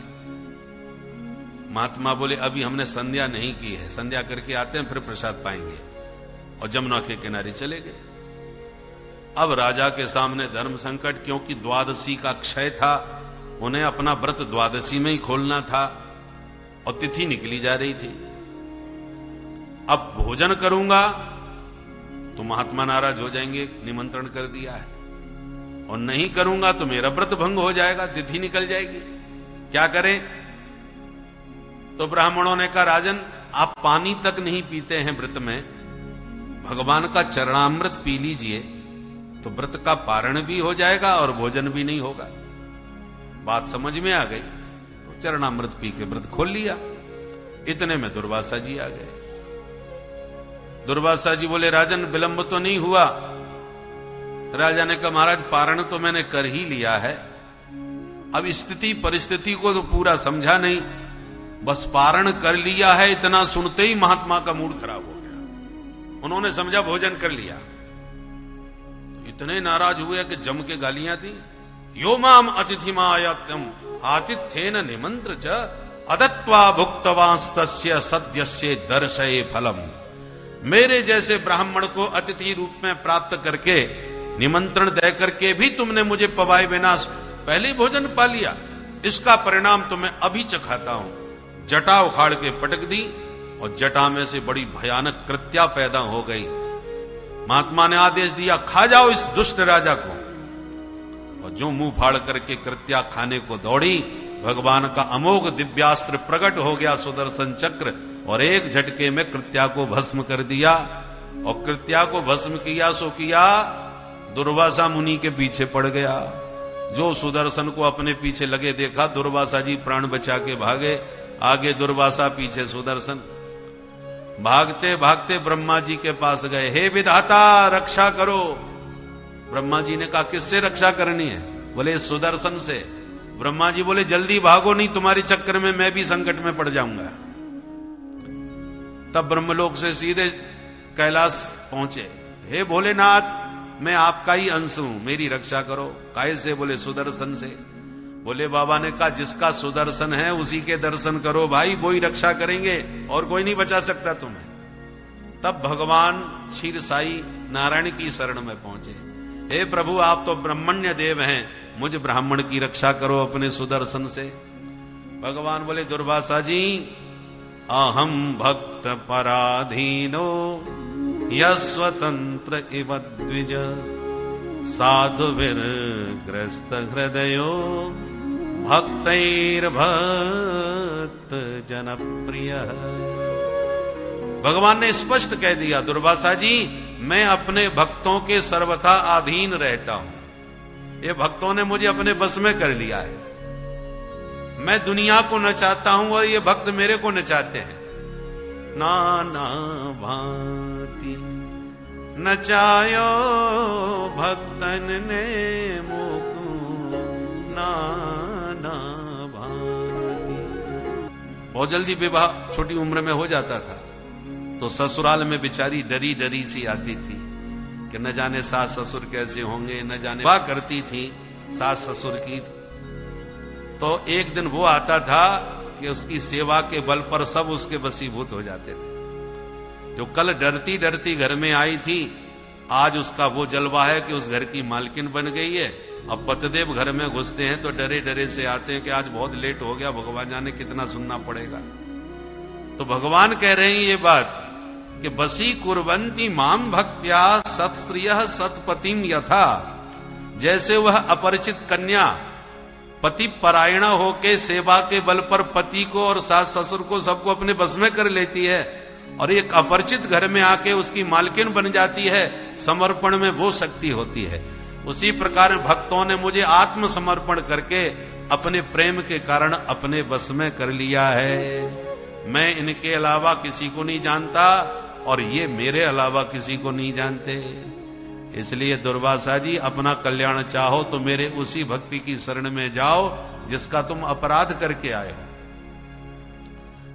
महात्मा बोले, अभी हमने संध्या नहीं की है, संध्या करके आते हैं फिर प्रसाद पाएंगे। और जमुना के किनारे चले गए। अब राजा के सामने धर्म संकट, क्योंकि द्वादशी का क्षय था, उन्हें अपना व्रत द्वादशी में ही खोलना था और तिथि निकली जा रही थी। अब भोजन करूंगा तो महात्मा नाराज हो जाएंगे, निमंत्रण कर दिया है, और नहीं करूंगा तो मेरा व्रत भंग हो जाएगा, तिथि निकल जाएगी, क्या करें? तो ब्राह्मणों ने कहा, राजन आप पानी तक नहीं पीते हैं व्रत में, भगवान का चरणामृत पी लीजिए तो व्रत का पारण भी हो जाएगा और भोजन भी नहीं होगा। बात समझ में आ गई तो चरणामृत पी के व्रत खोल लिया। इतने में दुर्वासा जी आ गए। दुर्वासा जी बोले, राजन विलंब तो नहीं हुआ? राजा ने कहा, महाराज पारण तो मैंने कर ही लिया है, अब स्थिति परिस्थिति को तो पूरा समझा नहीं, बस पारण कर लिया है। इतना सुनते ही महात्मा का मूड खराब हो गया। उन्होंने समझा भोजन कर लिया, तो इतने नाराज हुए कि जम के गालियां दी। यो माम अतिथिमायात्यम आतिथ्येन निमंत्र च अदत्वा भुक्तवांस्तस्य सद्यस्य दर्शये फलम। मेरे जैसे ब्राह्मण को अतिथि रूप में प्राप्त करके, निमंत्रण दे करके भी तुमने मुझे पवाए बिना पहले भोजन पा लिया, इसका परिणाम तो मैं अभी चखाता हूं। जटा उखाड़ के पटक दी और जटा में से बड़ी भयानक कृत्या पैदा हो गई। महात्मा ने आदेश दिया, खा जाओ इस दुष्ट राजा को। और जो मुंह फाड़ करके कृत्या खाने को दौड़ी, भगवान का अमोघ दिव्यास्त्र प्रकट हो गया, सुदर्शन चक्र, और एक झटके में कृत्या को भस्म कर दिया। और कृत्या को भस्म किया सो किया, दुर्वासा मुनि के पीछे पड़ गया। जो सुदर्शन को अपने पीछे लगे देखा, दुर्वासा जी प्राण बचा के भागे। आगे दुर्वासा, पीछे सुदर्शन। भागते भागते ब्रह्मा जी के पास गए। हे विधाता, रक्षा करो। ब्रह्मा जी ने कहा, किससे रक्षा करनी है? बोले, सुदर्शन से। ब्रह्मा जी बोले, जल्दी भागो, नहीं तुम्हारे चक्कर में मैं भी संकट में पड़ जाऊंगा। तब ब्रह्मलोक से सीधे कैलाश पहुंचे। हे भोलेनाथ, मैं आपका ही अंश हूं, मेरी रक्षा करो। काय से? बोले, सुदर्शन से। बोले, बाबा ने कहा, जिसका सुदर्शन है उसी के दर्शन करो भाई, वो ही रक्षा करेंगे, और कोई नहीं बचा सकता तुम्हें। तब भगवान क्षीर साई नारायण की शरण में पहुंचे। हे प्रभु, आप तो ब्रह्मण्य देव हैं, मुझे ब्राह्मण की रक्षा करो अपने सुदर्शन से। भगवान बोले, दुर्वासा जी, अहम भक्त पराधीनो यस्वतंत्र इव द्विज साधुभिर ग्रस्त हृदयो भक्तैर भक्त जनप्रिय। भगवान ने स्पष्ट कह दिया, दुर्वासा जी, मैं अपने भक्तों के सर्वथा अधीन रहता हूं। ये भक्तों ने मुझे अपने बस में कर लिया है। मैं दुनिया को नचाता हूं और ये भक्त मेरे को नचाते हैं। नाना भांति नचायो भक्तन ने मोकू नाना भांति। बहुत जल्दी विवाह छोटी उम्र में हो जाता था, तो ससुराल में बेचारी डरी डरी सी आती थी कि न जाने सास ससुर कैसे होंगे, न जाने वाह करती थी सास ससुर की। तो एक दिन वो आता था कि उसकी सेवा के बल पर सब उसके वशीभूत हो जाते थे। जो कल डरती डरती घर में आई थी, आज उसका वो जलवा है कि उस घर की मालकिन बन गई है। अब पतिदेव घर में घुसते हैं तो डरे डरे से आते हैं कि आज बहुत लेट हो गया, भगवान जाने कितना सुनना पड़ेगा। तो भगवान कह रहे हैं ये बात कि बसी कुर्वंती माम भक्त्या सत्स्त्रियः सत्पतिम यथा। जैसे वह अपरिचित कन्या पति परायणा होके सेवा के बल पर पति को और सास ससुर को सबको अपने बस में कर लेती है, और एक अपरिचित घर में आके उसकी मालकिन बन जाती है, समर्पण में वो शक्ति होती है। उसी प्रकार भक्तों ने मुझे आत्मसमर्पण करके अपने प्रेम के कारण अपने बस में कर लिया है। मैं इनके अलावा किसी को नहीं जानता और ये मेरे अलावा किसी को नहीं जानते। इसलिए दुर्वासा जी, अपना कल्याण चाहो तो मेरे उसी भक्ति की शरण में जाओ जिसका तुम अपराध करके आए हो।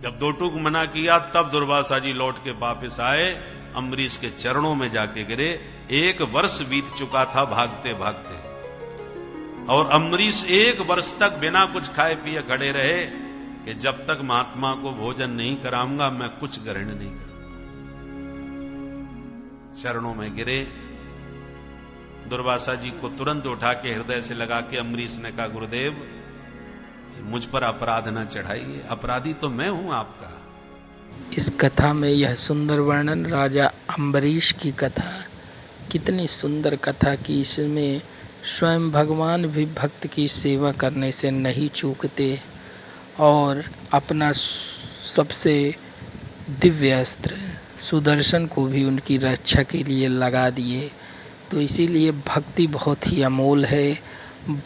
जब दो टूक मना किया तब दुर्वासा जी लौट के वापिस आए, अम्बरीश के चरणों में जाके गिरे। 1 वर्ष बीत चुका था भागते भागते, और अम्बरीश 1 वर्ष तक बिना कुछ खाए पिए खड़े रहे कि जब तक महात्मा को भोजन नहीं कराऊंगा मैं कुछ ग्रहण नहीं करूंगा। चरणों में गिरे। दुर्वासा जी को तुरंत उठा के हृदय से लगा के अम्बरीश ने कहा, गुरुदेव मुझ पर अपराध न चढ़ाइए, अपराधी तो मैं हूं आपका। इस कथा में यह सुंदर वर्णन राजा अम्बरीश की कथा, कितनी सुंदर कथा कि इसमें स्वयं भगवान भी भक्त की सेवा करने से नहीं चूकते और अपना सबसे दिव्य अस्त्र सुदर्शन को भी उनकी रक्षा के लिए लगा दिए। तो इसीलिए भक्ति बहुत ही अमोल है,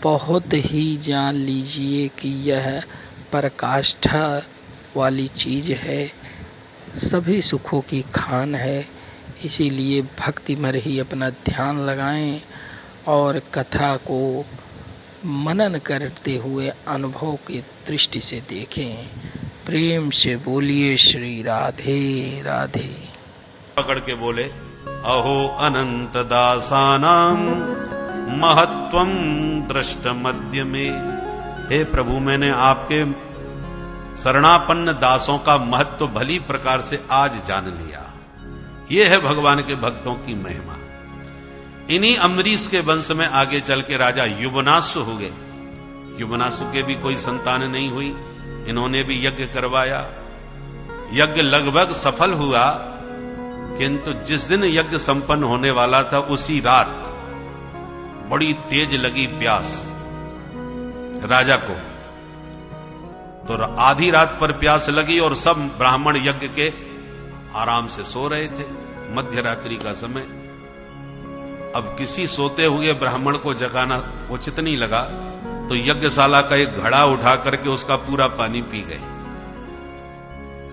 बहुत ही जान लीजिए कि यह पराकाष्ठा वाली चीज़ है, सभी सुखों की खान है। इसीलिए भक्ति में ही अपना ध्यान लगाएं और कथा को मनन करते हुए अनुभव की दृष्टि से देखें। प्रेम से बोलिए श्री राधे राधे। पकड़ के बोले, अहो अनंत दासानां महत्वम दृष्ट मध्य में। हे प्रभु, मैंने आपके शरणापन्न दासों का महत्व भली प्रकार से आज जान लिया। ये है भगवान के भक्तों की महिमा। इन्हीं अम्बरीश के वंश में आगे चल के राजा युवनासु हो गए। युवनासु के भी कोई संतान नहीं हुई, इन्होंने भी यज्ञ करवाया। यज्ञ लगभग सफल हुआ, किंतु जिस दिन यज्ञ संपन्न होने वाला था उसी रात बड़ी तेज लगी प्यास राजा को। तो आधी रात पर प्यास लगी और सब ब्राह्मण यज्ञ के आराम से सो रहे थे, मध्य रात्रि का समय। अब किसी सोते हुए ब्राह्मण को जगाना उचित नहीं लगा, तो यज्ञशाला का एक घड़ा उठा करके उसका पूरा पानी पी गए।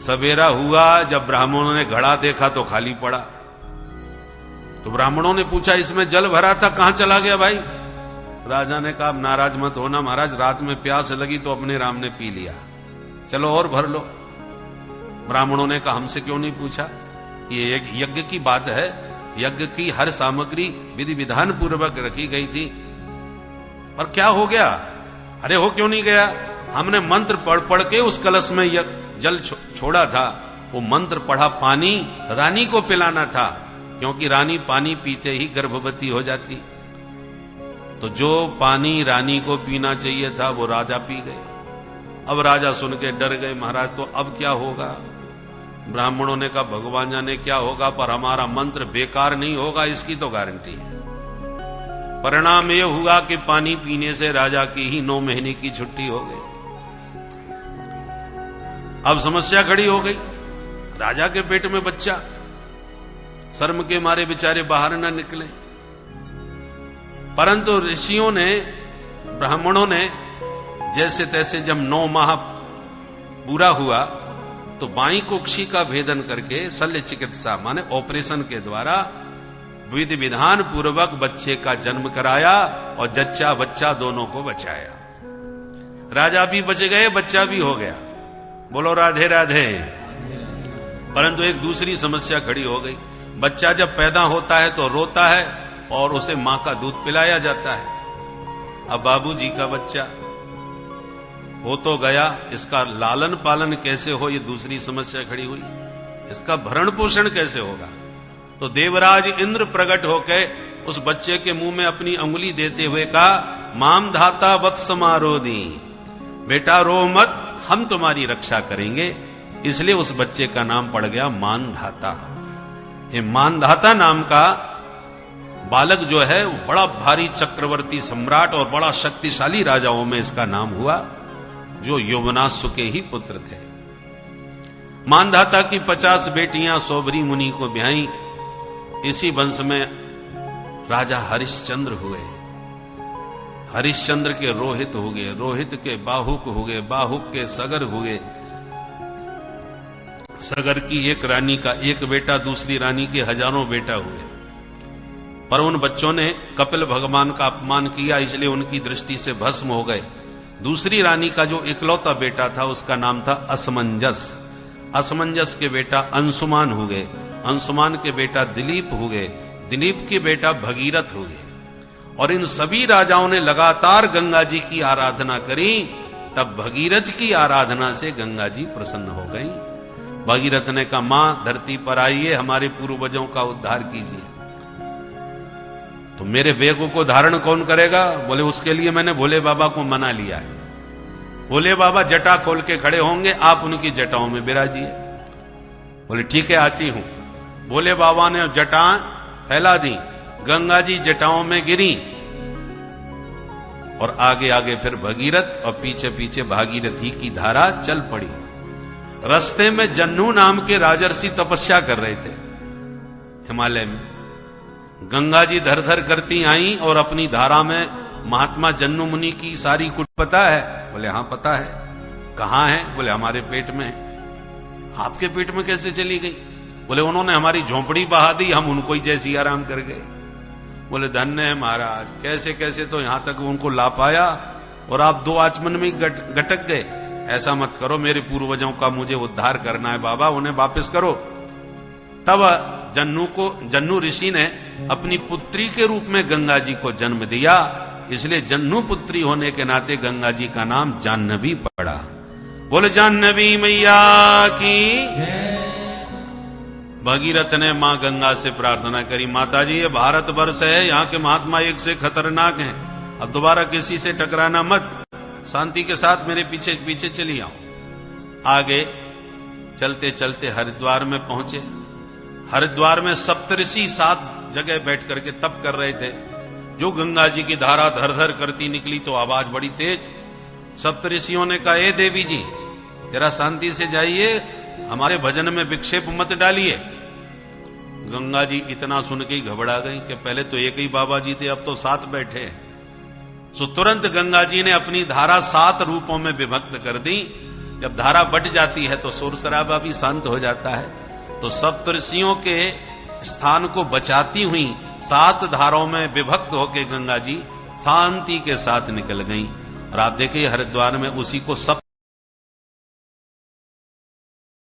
सवेरा हुआ, जब ब्राह्मणों ने घड़ा देखा तो खाली पड़ा। तो ब्राह्मणों ने पूछा, इसमें जल भरा था, कहां चला गया भाई? राजा ने कहा, नाराज मत होना महाराज, रात में प्यास लगी तो अपने राम ने पी लिया, चलो और भर लो। ब्राह्मणों ने कहा, हमसे क्यों नहीं पूछा? ये एक यज्ञ की बात है, यज्ञ की हर सामग्री विधि विधान पूर्वक रखी गई थी, पर क्या हो गया? अरे हो क्यों नहीं गया? हमने मंत्र पढ़ पढ़ के उस कलश में जल छोड़ा था, वो मंत्र पढ़ा पानी रानी को पिलाना था, क्योंकि रानी पानी पीते ही गर्भवती हो जाती। तो जो पानी रानी को पीना चाहिए था वो राजा पी गए। अब राजा सुन के डर गए, महाराज तो अब क्या होगा? ब्राह्मणों ने कहा, भगवान जाने क्या होगा, पर हमारा मंत्र बेकार नहीं होगा, इसकी तो गारंटी है। परिणाम यह हुआ कि पानी पीने से राजा की ही 9 महीने की छुट्टी हो गई। अब समस्या खड़ी हो गई, राजा के पेट में बच्चा, शर्म के मारे बेचारे बाहर न निकले। परंतु ऋषियों ने, ब्राह्मणों ने जैसे तैसे जब 9 माह पूरा हुआ तो बाई कुक्षी का भेदन करके शल्य चिकित्सा माने ऑपरेशन के द्वारा विधि विधान पूर्वक बच्चे का जन्म कराया और जच्चा बच्चा दोनों को बचाया। राजा भी बच गए, बच्चा भी हो गया। बोलो राधे राधे। परंतु एक दूसरी समस्या खड़ी हो गई। बच्चा जब पैदा होता है तो रोता है और उसे मां का दूध पिलाया जाता है। अब बाबूजी का बच्चा हो तो गया, इसका लालन पालन कैसे हो, ये दूसरी समस्या खड़ी हुई। इसका भरण पोषण कैसे होगा? तो देवराज इंद्र प्रकट होकर उस बच्चे के मुंह में अपनी अंगुली देते हुए कहा, माम धाता वत्स समारोधी, बेटा रो मत, हम तुम्हारी रक्षा करेंगे। इसलिए उस बच्चे का नाम पड़ गया मानधाता। ये मानधाता नाम का बालक जो है वो बड़ा भारी चक्रवर्ती सम्राट और बड़ा शक्तिशाली राजाओं में इसका नाम हुआ, जो यौवनासु के ही पुत्र थे। मानधाता की 50 बेटियां सौभरी मुनि को ब्याही। इसी वंश में राजा हरिश्चंद्र हुए। हरिश्चंद्र के रोहित हो गए, रोहित के बाहुक हो गए, बाहुक के सगर हुए। सगर की एक रानी का एक बेटा, दूसरी रानी के हजारों बेटा हुए। पर उन बच्चों ने कपिल भगवान का अपमान किया, इसलिए उनकी दृष्टि से भस्म हो गए। दूसरी रानी का जो इकलौता बेटा था उसका नाम था असमंजस। असमंजस के बेटा अंशुमान हो गए, अंशुमान के बेटा दिलीप हो गए, दिलीप के बेटा भगीरथ हो गए। और इन सभी राजाओं ने लगातार गंगा जी की आराधना करी। तब भगीरथ की आराधना से गंगा जी प्रसन्न हो गई। भगीरथ ने कहा, मां धरती पर आइए, हमारे पूर्वजों का उद्धार कीजिए। तो मेरे वेगों को धारण कौन करेगा? बोले उसके लिए मैंने भोले बाबा को मना लिया है। भोले बाबा जटा खोल के खड़े होंगे, आप उनकी जटाओं में विराजिए। बोले ठीक है, आती हूं। भोले बाबा ने जटा फैला दी, गंगा जी जटाओं में गिरी और आगे आगे फिर भगीरथ और पीछे पीछे भागीरथी की धारा चल पड़ी। रास्ते में जन्नू नाम के राजर्षि तपस्या कर रहे थे। हिमालय में। गंगा जी धर धर करती आई और अपनी धारा में महात्मा जन्नू मुनि की सारी कुट पता है? बोले हाँ पता है। कहाँ है? बोले हमारे पेट में है। आपके पेट में कैसे चली गई? बोले उन्होंने हमारी झोंपड़ी बहा दी, हम उनको ही जैसी आराम कर गए। बोले धन्य है महाराज, कैसे कैसे तो यहां तक उनको ला पाया और आप 2 आचमन में गटक गए। ऐसा मत करो, मेरे पूर्वजों का मुझे उद्धार करना है बाबा, उन्हें वापस करो। तब जन्नू ऋषि ने अपनी पुत्री के रूप में गंगा जी को जन्म दिया, इसलिए जन्नू पुत्री होने के नाते गंगा जी का नाम जाह्नवी पड़ा। बोले जाह्नवी मैया की। भगीरथ ने मां गंगा से प्रार्थना करी, माता जी ये भारत वर्ष है, यहाँ के महात्मा एक से खतरनाक हैं, अब दोबारा किसी से टकराना मत, शांति के साथ मेरे पीछे पीछे चली आओ। आगे चलते चलते हरिद्वार में पहुंचे। हरिद्वार में सप्तऋषि 7 जगह बैठ करके तप कर रहे थे। जो गंगा जी की धारा धर धर करती निकली तो आवाज बड़ी तेज। सप्तऋषियों ने कहा, ए देवी जी जरा शांति से जाइए, हमारे भजन में विक्षेप मत डालिए। गंगा जी इतना सुन के ही घबरा गई कि पहले तो एक ही बाबा जी थे, अब तो 7 बैठे हैं। सो तुरंत गंगा जी ने अपनी धारा 7 रूपों में विभक्त कर दी। जब धारा बट जाती है तो शोर शराबा भी शांत हो जाता है। तो सप्तऋषियों के स्थान को बचाती हुई 7 धाराओं में विभक्त होकर गंगा जी शांति के साथ निकल गई। और आप देखिए हरिद्वार में उसी को सप्त